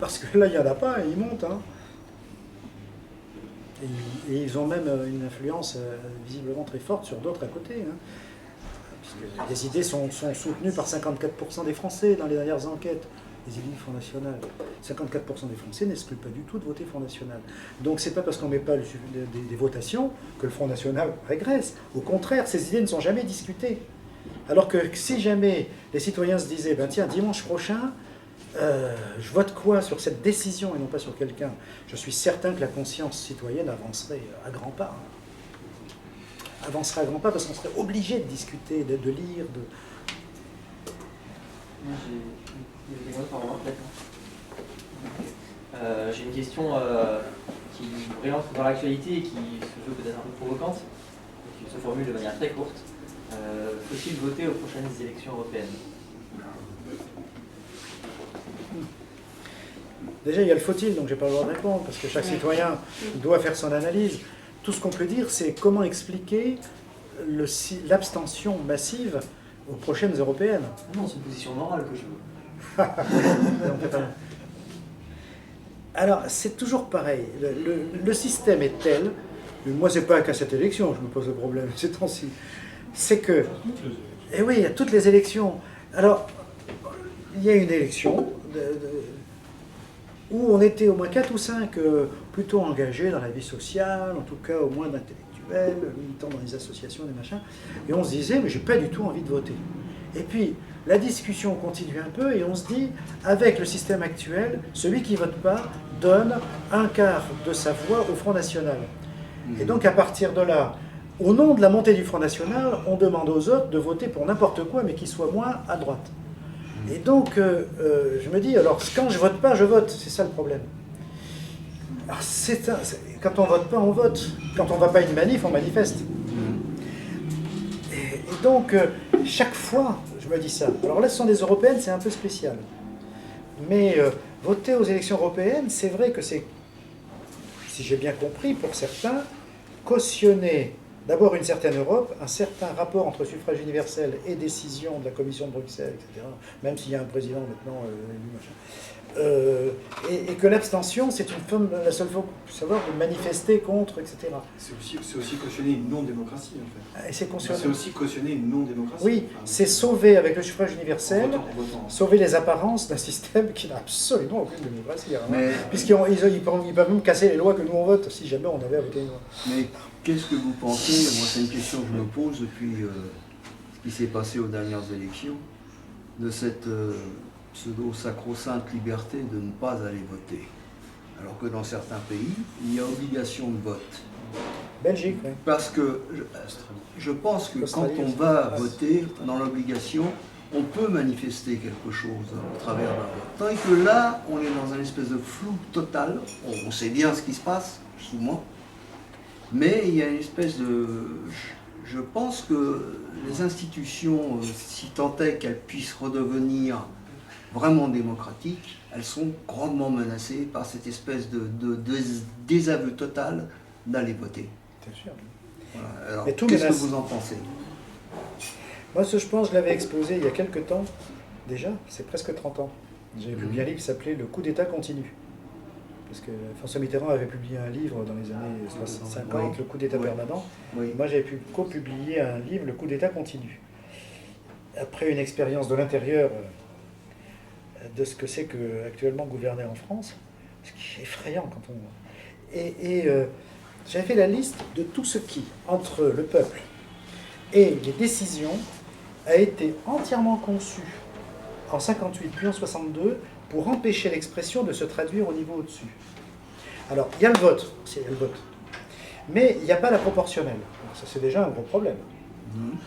Parce que là, il n'y en a pas, et ils montent. Et ils ont même une influence visiblement très forte sur d'autres à côté. Puisque les idées sont soutenues par 54% des Français dans les dernières enquêtes. Les idées du Front National. 54% des Français n'excluent pas du tout de voter Front National. Donc c'est pas parce qu'on ne met pas des votations que le Front National régresse. Au contraire, ces idées ne sont jamais discutées. Alors que si jamais les citoyens se disaient, ben tiens, dimanche prochain, je vote quoi sur cette décision et non pas sur quelqu'un, je suis certain que la conscience citoyenne avancerait à grands pas. Avancerait à grands pas parce qu'on serait obligé de discuter, de lire, de... Moi, j'ai une question qui relance dans l'actualité et qui se veut peut-être un peu provocante, qui se formule de manière très courte. Faut-il voter aux prochaines élections européennes? Déjà, il y a le faut-il, donc je n'ai pas le droit de répondre, parce que chaque citoyen doit faire son analyse. Tout ce qu'on peut dire, c'est comment expliquer l'abstention massive aux prochaines européennes. Non, c'est une position morale que je veux. Alors, c'est toujours pareil. Le système est tel, moi, c'est pas qu'à cette élection, je me pose le problème ces temps-ci, c'est que, et oui, il y a toutes les élections. Alors, il y a une élection où on était au moins 4 ou 5 plutôt engagés dans la vie sociale, en tout cas au moins d'intellectuels, militants dans les associations, des machins, et on se disait, mais j'ai pas du tout envie de voter. Et puis, la discussion continue un peu, et on se dit, avec le système actuel, celui qui vote pas donne un quart de sa voix au Front National. Et donc, à partir de là, au nom de la montée du Front National, on demande aux autres de voter pour n'importe quoi, mais qui soit moins à droite. Et donc, je me dis, alors, quand je vote pas, je vote. C'est ça le problème. Alors, quand on vote pas, on vote. Quand on va pas à une manif, on manifeste. Et donc, chaque fois, je me dis ça. Alors là, ce sont des européennes, c'est un peu spécial. Mais voter aux élections européennes, c'est vrai que c'est, si j'ai bien compris, pour certains, cautionner d'abord une certaine Europe, un certain rapport entre suffrage universel et décision de la Commission de Bruxelles, etc., même s'il y a un président maintenant élu, machin. Et que l'abstention, c'est la seule fois pour savoir de manifester contre, etc. C'est aussi cautionner une non-démocratie, en fait. Et c'est aussi cautionner une non-démocratie. Oui, c'est sauver avec le suffrage universel, en votant. sauver les apparences d'un système qui n'a absolument aucune démocratie. Mais- Puisqu'ils peuvent même casser les lois que nous on vote, si jamais on avait à voter une loi. Mais qu'est-ce que vous pensez, moi c'est une question que je me pose depuis ce qui s'est passé aux dernières élections, de cette pseudo-sacro-sainte liberté de ne pas aller voter. Alors que dans certains pays, il y a obligation de vote. Belgique, oui. Parce que je pense que quand Australie on aussi. va voter dans l'obligation, on peut manifester quelque chose au travers d'un vote. Tandis que là, on est dans une espèce de flou total. On sait bien ce qui se passe, souvent. Mais il y a une espèce de... Je pense que les institutions, si tant est qu'elles puissent redevenir vraiment démocratiques, elles sont grandement menacées par cette espèce de désaveu total d'aller voter. C'est sûr. Voilà. Alors, Mais tout qu'est-ce que menace. vous en pensez? Moi, je pense, je l'avais exposé il y a quelques temps, déjà, c'est presque 30 ans. J'avais publié un livre qui s'appelait « Le coup d'État continue ». Parce que François Mitterrand avait publié un livre dans les années 50, Oui. Le coup d'État Oui. permanent. Oui. Moi, j'avais co-publié un livre, Le coup d'État continue. Après une expérience de l'intérieur de ce que c'est que actuellement gouverner en France, ce qui est effrayant quand on... j'avais fait la liste de tout ce qui, entre le peuple et les décisions, a été entièrement conçu en 58 puis en 62 pour empêcher l'expression de se traduire au niveau au-dessus. Alors, il y a le vote, mais il n'y a pas la proportionnelle. Donc, ça, c'est déjà un gros problème.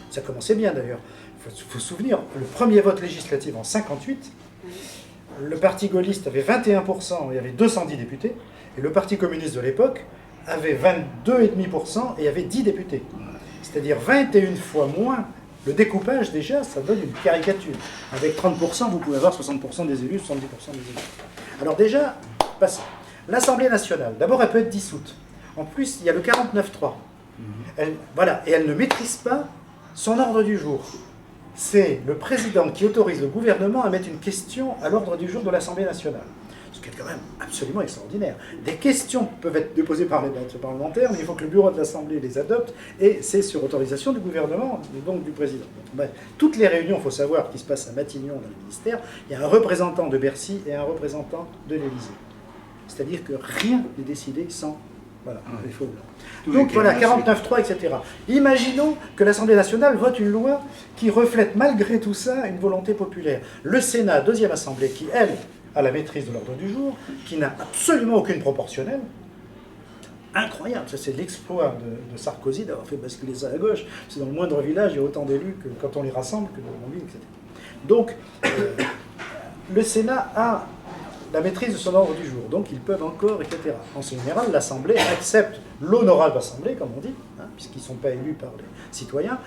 Ça commençait bien d'ailleurs. Il faut se souvenir, le premier vote législatif en 58, le parti gaulliste avait 21%, il y avait 210 députés, et le parti communiste de l'époque avait 22,5% et il y avait 10 députés. C'est-à-dire 21 fois moins. Le découpage, déjà, ça donne une caricature. Avec 30%, vous pouvez avoir 60% des élus, 70% des élus. Alors déjà, passons. L'Assemblée nationale, d'abord, elle peut être dissoute. En plus, il y a le 49.3. Voilà, et elle ne maîtrise pas son ordre du jour. C'est le président qui autorise le gouvernement à mettre une question à l'ordre du jour de l'Assemblée nationale. Ce qui est quand même absolument extraordinaire. Des questions peuvent être déposées par les parlementaires, mais il faut que le bureau de l'Assemblée les adopte, et c'est sur autorisation du gouvernement, et donc du président. Bref, toutes les réunions, il faut savoir, qui se passent à Matignon dans le ministère, il y a un représentant de Bercy et un représentant de l'Élysée. C'est-à-dire que rien n'est décidé sans... Voilà, il faut... Donc voilà, 49.3, etc. Imaginons que l'Assemblée nationale vote une loi qui reflète malgré tout ça une volonté populaire. Le Sénat, deuxième assemblée, qui, elle, a la maîtrise de l'ordre du jour, qui n'a absolument aucune proportionnelle. Incroyable, ça c'est l'exploit de Sarkozy d'avoir fait basculer ça à gauche. C'est dans le moindre village, il y a autant d'élus que quand on les rassemble que dans ville, etc. Donc, le Sénat a la maîtrise de son ordre du jour, donc ils peuvent encore, etc. En général, l'Assemblée accepte l'honorable Assemblée, comme on dit, hein, puisqu'ils ne sont pas élus par les citoyens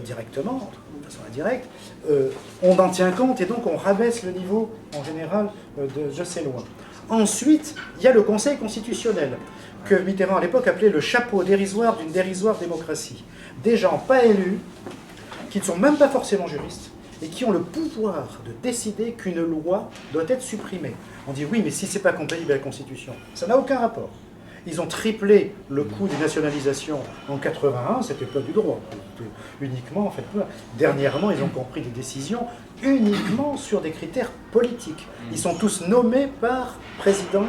directement, de façon indirecte. On en tient compte et donc on rabaisse le niveau, en général, de ces lois. Ensuite, il y a le Conseil constitutionnel, que Mitterrand à l'époque appelait le chapeau dérisoire d'une dérisoire démocratie. Des gens pas élus, qui ne sont même pas forcément juristes, et qui ont le pouvoir de décider qu'une loi doit être supprimée. On dit oui, mais si ce n'est pas compatible avec la Constitution, ça n'a aucun rapport. Ils ont triplé le coût des nationalisations en 81, c'était pas du droit, c'était uniquement, en fait, dernièrement, ils ont compris des décisions uniquement sur des critères politiques. Ils sont tous nommés par président de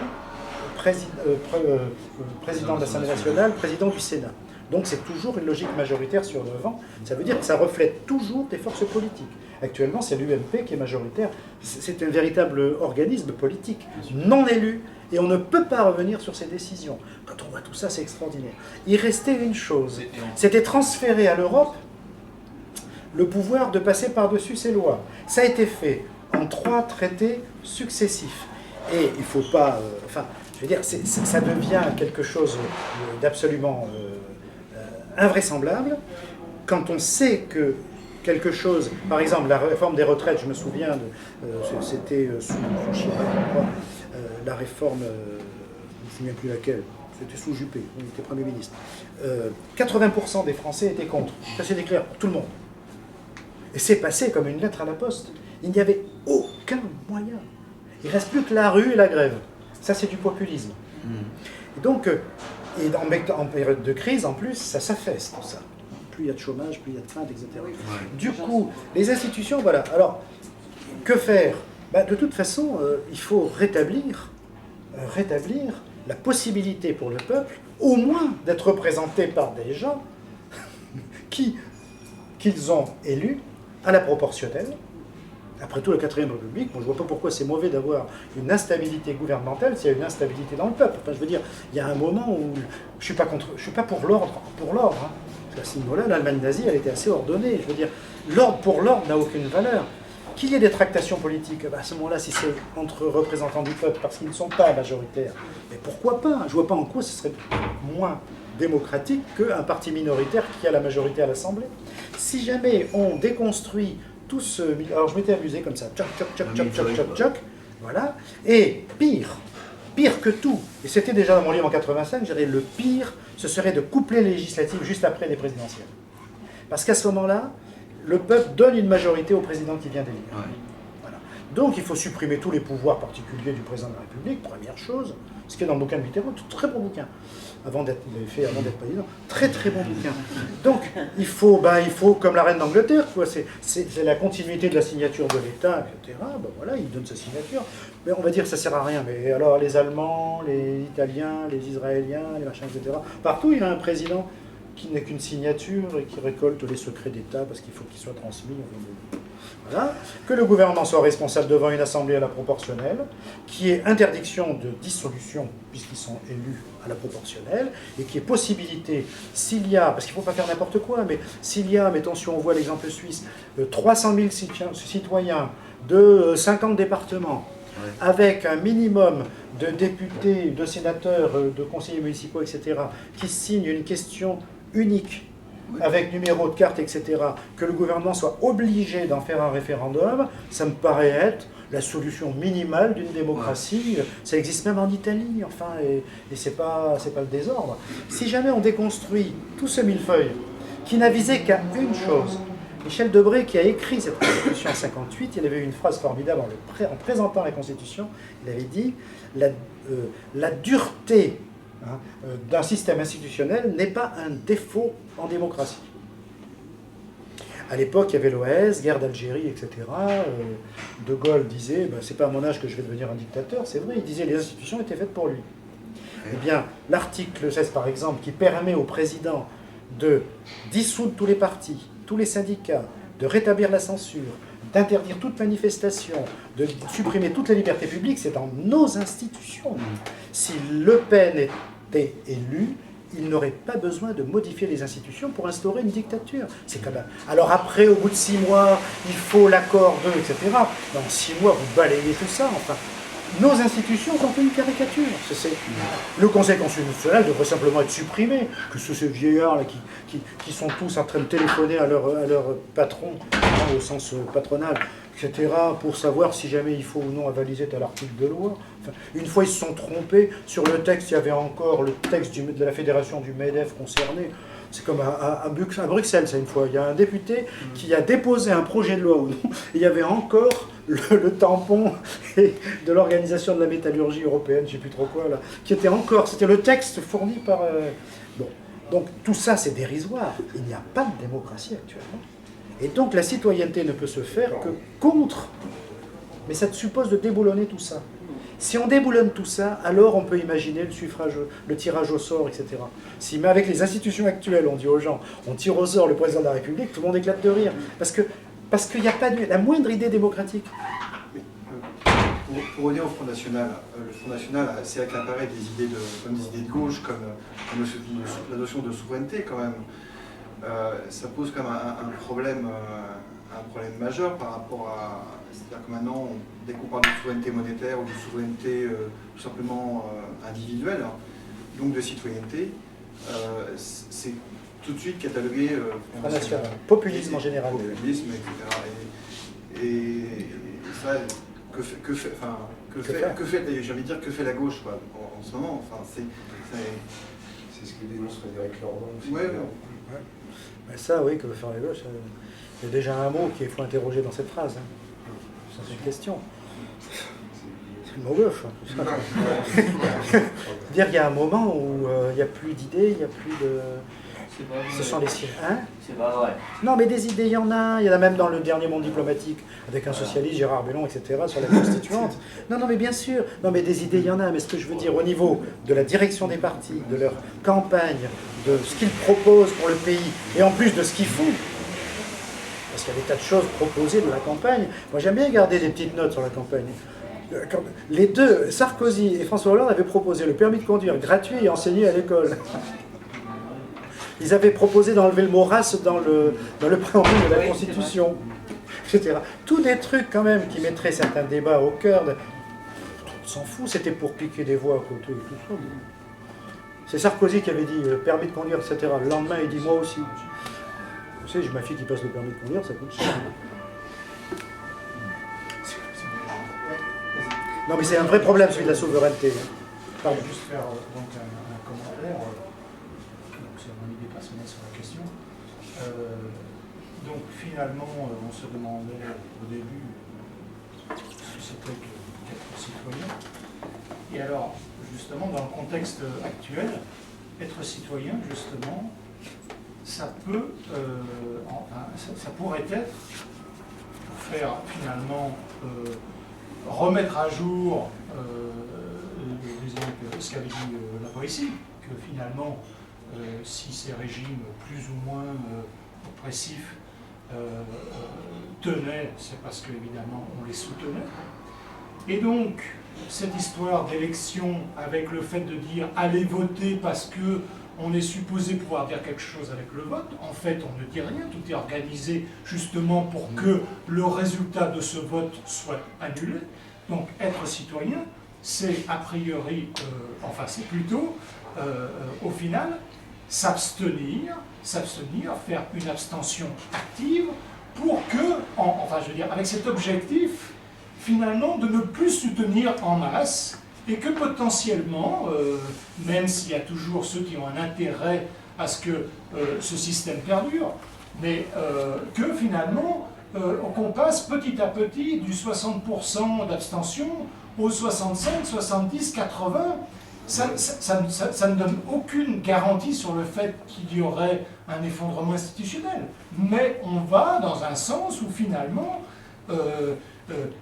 l'Assemblée nationale, président du Sénat. Donc c'est toujours une logique majoritaire sur 9 ans. Ça veut dire que ça reflète toujours des forces politiques. Actuellement, c'est l'UMP qui est majoritaire. C'est un véritable organisme politique, non élu, et on ne peut pas revenir sur ces décisions. Quand on voit tout ça, c'est extraordinaire. Il restait une chose, c'était transférer à l'Europe le pouvoir de passer par-dessus ces lois. Ça a été fait en 3 traités successifs. Et il ne faut pas... je veux dire, ça devient quelque chose d'absolument invraisemble quand on sait que quelque chose, par exemple la réforme des retraites, je me souviens, c'était sous Chirac, la réforme, je ne me souviens plus laquelle, c'était sous Juppé, il était Premier ministre. 80% des Français étaient contre. Ça c'est clair pour tout le monde. Et c'est passé comme une lettre à la poste. Il n'y avait aucun moyen. Il ne reste plus que la rue et la grève. Ça c'est du populisme. Et donc, en période de crise, en plus, ça s'affaisse tout ça. Plus il y a de chômage, plus il y a de crainte, etc. Du coup, les institutions, voilà. Alors, que faire? De toute façon, il faut rétablir la possibilité pour le peuple, au moins d'être représenté par des gens qu'ils ont élus à la proportionnelle. Après tout, la 4ème République, moi, je ne vois pas pourquoi c'est mauvais d'avoir une instabilité gouvernementale s'il y a une instabilité dans le peuple. Enfin, je veux dire, il y a un moment où je ne suis pas pour l'ordre. Hein. Parce qu'à ce niveau-là, l'Allemagne nazie, elle était assez ordonnée. Je veux dire, l'ordre pour l'ordre n'a aucune valeur. Qu'il y ait des tractations politiques, à ce moment-là, si c'est entre représentants du peuple, parce qu'ils ne sont pas majoritaires, mais pourquoi pas? Je ne vois pas en quoi ce serait moins démocratique qu'un parti minoritaire qui a la majorité à l'Assemblée. Si jamais on déconstruit tout ce... Alors je m'étais amusé comme ça, tchoc, voilà. Et pire que tout, et c'était déjà dans mon livre en 85, je dirais le pire, ce serait de coupler les législatives juste après les présidentielles. Parce qu'à ce moment-là, le peuple donne une majorité au président qui vient d'élire. Ouais. Voilà. Donc il faut supprimer tous les pouvoirs particuliers du président de la République, première chose, ce qui est dans le bouquin de Mitterrand, très bon bouquin. Il l'avait fait avant d'être président. Très très bon bouquin. Donc il faut comme la reine d'Angleterre, quoi. C'est la continuité de la signature de l'État, etc. Voilà, il donne sa signature. Mais on va dire que ça ne sert à rien. Mais alors les Allemands, les Italiens, les Israéliens, les machins, etc. Partout il y a un président qui n'est qu'une signature et qui récolte les secrets d'État parce qu'il faut qu'ils soient transmis. Voilà. Que le gouvernement soit responsable devant une assemblée à la proportionnelle, qui ait interdiction de dissolution puisqu'ils sont élus à la proportionnelle, et qui ait possibilité, s'il y a, parce qu'il ne faut pas faire n'importe quoi, mais s'il y a, mettons si on voit l'exemple suisse, 300 000 citoyens de 50 départements, avec un minimum de députés, de sénateurs, de conseillers municipaux, etc., qui signent une question unique, avec numéro de carte, etc., que le gouvernement soit obligé d'en faire un référendum, ça me paraît être la solution minimale d'une démocratie. Ça existe même en Italie, enfin, et c'est pas le désordre. Si jamais on déconstruit tout ce millefeuille, qui n'a visé qu'à une chose, Michel Debré, qui a écrit cette Constitution en 1958, il avait eu une phrase formidable en présentant la Constitution, il avait dit la dureté d'un système institutionnel n'est pas un défaut en démocratie. À l'époque, il y avait l'OAS, guerre d'Algérie, etc. De Gaulle disait, c'est pas à mon âge que je vais devenir un dictateur, c'est vrai, il disait les institutions étaient faites pour lui. Eh bien, l'article 16, par exemple, qui permet au président de dissoudre tous les partis, tous les syndicats, de rétablir la censure, d'interdire toute manifestation, de supprimer toutes les libertés publiques, c'est dans nos institutions. Si Le Pen était élu, il n'aurait pas besoin de modifier les institutions pour instaurer une dictature. C'est quand même... Alors après, au bout de 6 mois, il faut l'accord d'eux, etc. Dans 6 mois, vous balayez tout ça, enfin... Nos institutions sont une caricature. Le Conseil constitutionnel devrait simplement être supprimé, que ces vieillards là, qui sont tous en train de téléphoner à leur patron, au sens patronal, etc., pour savoir si jamais il faut ou non avaliser tel article de loi. Enfin, une fois, ils se sont trompés. Sur le texte, il y avait encore le texte de la fédération du MEDEF concerné. C'est comme à Bruxelles, ça, une fois. Il y a un député qui a déposé un projet de loi où il y avait encore le tampon de l'Organisation de la métallurgie européenne, je ne sais plus trop quoi, là, qui était encore, c'était le texte fourni par... Bon. Donc tout ça, c'est dérisoire. Il n'y a pas de démocratie actuellement. Et donc la citoyenneté ne peut se faire que contre. Mais ça suppose de déboulonner tout ça. Si on déboulonne tout ça, alors on peut imaginer le suffrage, le tirage au sort, etc. Si, mais avec les institutions actuelles, on dit aux gens, on tire au sort le président de la République, tout le monde éclate de rire. Parce qu'il n'y a pas la moindre idée démocratique. Pour revenir au Front National, le Front National a assez accaparé des idées de gauche, comme la notion de souveraineté quand même. Ça pose quand même un problème majeur par rapport à... C'est-à-dire que maintenant, dès qu'on parle de souveraineté monétaire ou de souveraineté tout simplement individuelle, donc de citoyenneté, c'est tout de suite catalogué... populisme en général. Populisme, etc. Et ça, que fait j'ai envie de dire, que fait la gauche quoi, en ce moment, enfin, c'est ce que dénonce Frédéric Lordon aussi. Ouais. Mais ça, oui, que veut faire la gauche, il y a déjà un mot qu'il faut interroger dans cette phrase. Ça, c'est une question. C'est le mot gauche. Dire qu'il y a un moment où il n'y a plus d'idées, il n'y a plus de... Ce sont les siens. Hein? C'est pas vrai. Non, mais des idées, il y en a même dans le dernier monde diplomatique, avec un socialiste, Gérard Bellon, etc., sur la constituante. Non, mais bien sûr. Non, mais des idées, il y en a. Mais ce que je veux dire, au niveau de la direction des partis, de leur campagne, de ce qu'ils proposent pour le pays, et en plus de ce qu'ils font, parce qu'il y a des tas de choses proposées de la campagne. Moi, j'aime bien garder des petites notes sur la campagne. Les deux, Sarkozy et François Hollande, avaient proposé le permis de conduire gratuit et enseigné à l'école. Ils avaient proposé d'enlever le mot race dans le préambule de la Constitution, etc. Tous des trucs quand même qui mettraient certains débats au cœur. On s'en fout, c'était pour piquer des voix à côté et tout ça. C'est Sarkozy qui avait dit permis de conduire, etc. Le lendemain, il dit moi aussi. Vous savez, j'ai ma fille qui passe le permis de conduire, ça coûte cher. Non, mais c'est un vrai problème, celui de la souveraineté. Je vais juste faire donc un commentaire. C'est mon idée personnelle sur la question. Donc finalement, on se demandait au début ce que c'était qu'être citoyen. Et alors, justement, dans le contexte actuel, être citoyen, justement, ça peut, ça pourrait être, pour faire finalement remettre à jour ce qu'avait dit la poésie, que finalement, si ces régimes plus ou moins oppressifs tenaient, c'est parce qu'évidemment on les soutenait. Et donc, cette histoire d'élection avec le fait de dire allez voter parce que on est supposé pouvoir dire quelque chose avec le vote, en fait on ne dit rien, tout est organisé justement pour que le résultat de ce vote soit annulé. Donc être citoyen, c'est a priori, enfin c'est plutôt au final s'abstenir, faire une abstention active pour que, enfin je veux dire, avec cet objectif finalement de ne plus soutenir en masse et que potentiellement, même s'il y a toujours ceux qui ont un intérêt à ce que ce système perdure, mais que finalement qu'on passe petit à petit du 60% d'abstention aux 65, 70, 80, ça ne donne aucune garantie sur le fait qu'il y aurait un effondrement institutionnel. Mais on va dans un sens où finalement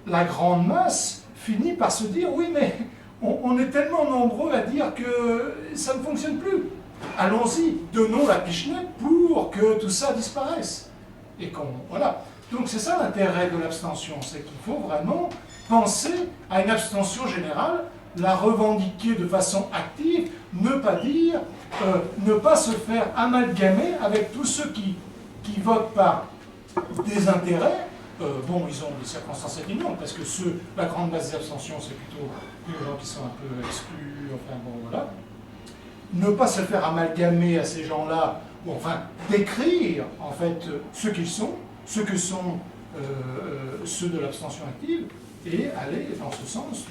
la grande masse finit par se dire oui mais on est tellement nombreux à dire que ça ne fonctionne plus. Allons-y, donnons la pichenette pour que tout ça disparaisse. Et voilà. Donc c'est ça l'intérêt de l'abstention, c'est qu'il faut vraiment penser à une abstention générale, la revendiquer de façon active, ne pas dire, ne pas se faire amalgamer avec tous ceux qui votent par désintérêt. Bon, ils ont des circonstances atténuantes, parce que la grande base d'abstention, c'est plutôt les gens qui sont un peu exclus, enfin bon, voilà. Ne pas se faire amalgamer à ces gens-là, ou enfin décrire en fait ce qu'ils sont, ce que sont ceux de l'abstention active, et aller dans ce sens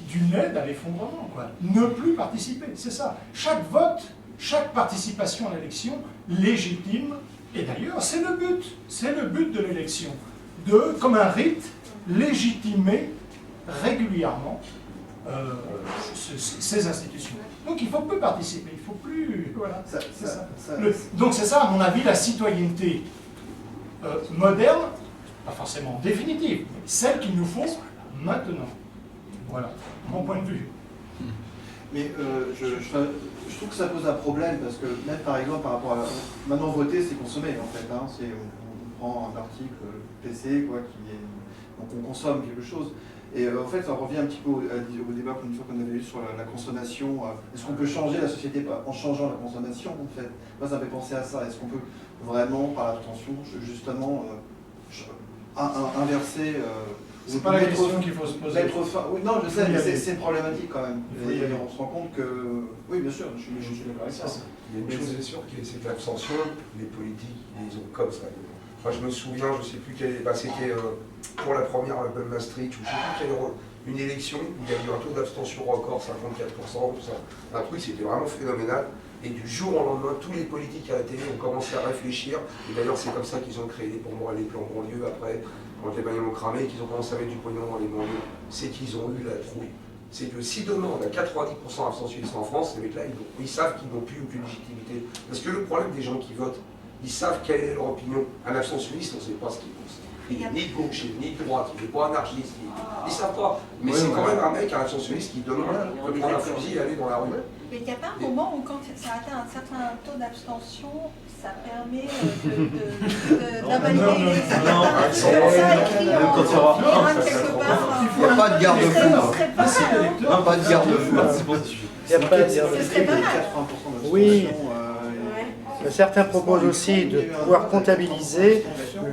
d'une aide à l'effondrement, quoi. Ne plus participer, c'est ça. Chaque vote chaque participation à l'élection légitime, et d'ailleurs c'est le but de l'élection, de, comme un rite, légitimer régulièrement ces institutions. Donc il ne faut plus participer, il ne faut plus... Voilà, c'est ça. Donc c'est ça, à mon avis, la citoyenneté moderne, pas forcément définitive, mais celle qu'il nous faut maintenant. Voilà, mon point de vue. Mais je trouve que ça pose un problème, parce que même par exemple par rapport à... Maintenant voter, c'est consommer en fait. Hein, on prend un article PC, quoi, donc on consomme quelque chose. Et en fait, ça revient un petit peu au débat une fois qu'on avait eu sur la consommation. Est-ce qu'on peut changer la société en changeant la consommation en fait? Moi, ça me fait penser à ça. Est-ce qu'on peut vraiment, par l'abstention, justement, inverser... c'est pas la question qu'il faut se poser. Oui, non, je sais, mais c'est problématique quand même. Et on se rend compte que... Oui, bien sûr, je suis d'accord avec ça. Il y a une chose, c'est sûr, c'est que l'abstention, les politiques, ils ont comme ça. Enfin, je me souviens, je ne sais plus quelle... c'était pour la première Maastricht, ou je ne sais plus quelle... une élection où il y a eu un taux d'abstention record, 54%, tout ça. Un truc, c'était vraiment phénoménal. Et du jour au lendemain, tous les politiques à la télé ont commencé à réfléchir. Et d'ailleurs, c'est comme ça qu'ils ont créé pour moi les plans banlieue après, quand les bagnoles ont cramé et qu'ils ont commencé à mettre du pognon dans les banlieues. C'est qu'ils ont eu la trouille. C'est que si demain on a 90% d'abstentionnistes en France, ces mecs-là, ils savent qu'ils n'ont plus aucune légitimité. Parce que le problème des gens qui votent, ils savent quelle est leur opinion. Un abstentionniste, on ne sait pas ce qu'il pense. Il n'est ni de gauche, ni de droite, il n'est pas anarchiste, ils ne savent pas. Mais c'est quand même un mec, un abstentionniste qui demain peut prendre un fusil et aller dans la rue. Mais il n'y a pas un moment où quand ça atteint un certain taux d'abstention, ça permet d'invalider certains trucs comme ça écrits en pirate quelque part. Il n'y a pas de garde-fou. Non, pas de garde-fou. Il n'y a pas de garde-fou. Ce serait pas mal. Oui. Certains proposent aussi de pouvoir comptabiliser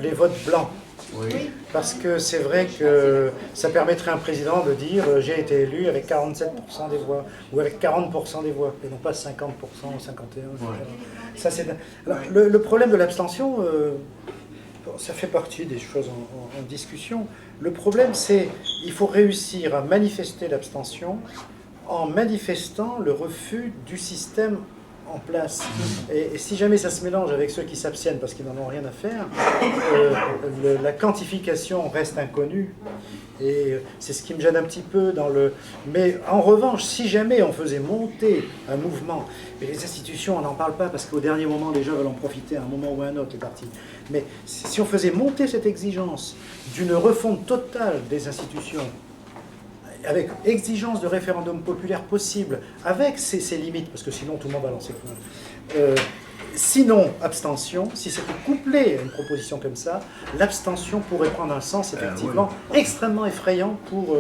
les votes blancs. Oui. Parce que c'est vrai que ça permettrait à un président de dire j'ai été élu avec 47% des voix ou avec 40% des voix et non pas 50% ou 51%. Ça, c'est... Alors, le problème de l'abstention, ça fait partie des choses en discussion. Le problème, c'est qu'il faut réussir à manifester l'abstention en manifestant le refus du système en place. Et si jamais ça se mélange avec ceux qui s'abstiennent parce qu'ils n'en ont rien à faire, la quantification reste inconnue. Et c'est ce qui me gêne un petit peu dans le... Mais en revanche, si jamais on faisait monter un mouvement, et les institutions, on n'en parle pas parce qu'au dernier moment, les gens veulent en profiter à un moment ou à un autre, les partis. Mais si on faisait monter cette exigence d'une refonte totale des institutions, avec exigence de référendum populaire possible, avec ses limites, parce que sinon tout le monde va lancer le sinon, abstention, si c'était couplé à une proposition comme ça, l'abstention pourrait prendre un sens effectivement extrêmement effrayant pour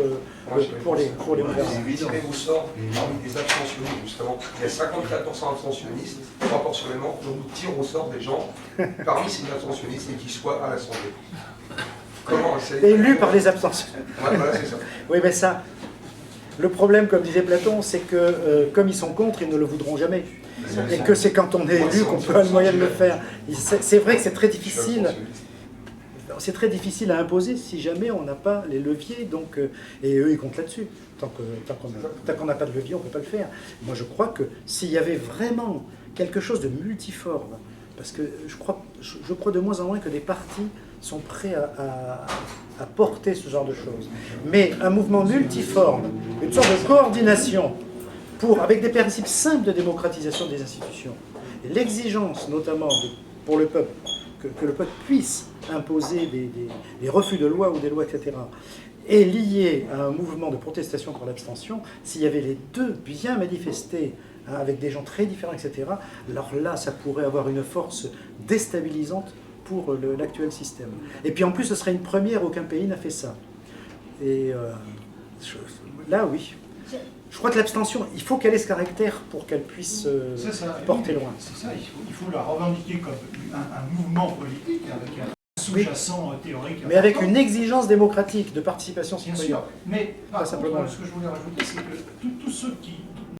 les gouvernements. Tirez au sort parmi les abstentionnistes, justement. Il y a 54% d'abstentionnistes, proportionnellement, on tire au sort des gens parmi ces abstentionnistes et qui soient à l'Assemblée. Élu par les abstentions. Voilà, c'est ça. Oui, mais ça, le problème, comme disait Platon, c'est que comme ils sont contre, ils ne le voudront jamais. Et que c'est quand on est élu qu'on peut avoir le moyen de le faire. C'est vrai que c'est très difficile. C'est très difficile à imposer si jamais on n'a pas les leviers. Donc, et eux, ils comptent là-dessus. Tant qu'on n'a pas de levier, on ne peut pas le faire. Moi, je crois que s'il y avait vraiment quelque chose de multiforme, parce que je crois de moins en moins que des partis sont prêts à porter ce genre de choses. Mais un mouvement multiforme, une sorte de coordination, avec des principes simples de démocratisation des institutions, et l'exigence notamment pour le peuple, que le peuple puisse imposer des refus de loi ou des lois, etc., est lié à un mouvement de protestation contre l'abstention, s'il y avait les deux bien manifestés, avec des gens très différents, etc., alors là, ça pourrait avoir une force déstabilisante pour l'actuel système. Et puis en plus, ce serait une première, aucun pays n'a fait ça. Et là, oui. Je crois que l'abstention, il faut qu'elle ait ce caractère pour qu'elle puisse porter loin. C'est ça, il faut la revendiquer comme un mouvement politique avec un sous-jacent théorique. Mais avec une exigence démocratique de participation citoyenne. Bien sûr, mais pas simplement. Ce que je voulais rajouter, c'est que tous ceux qui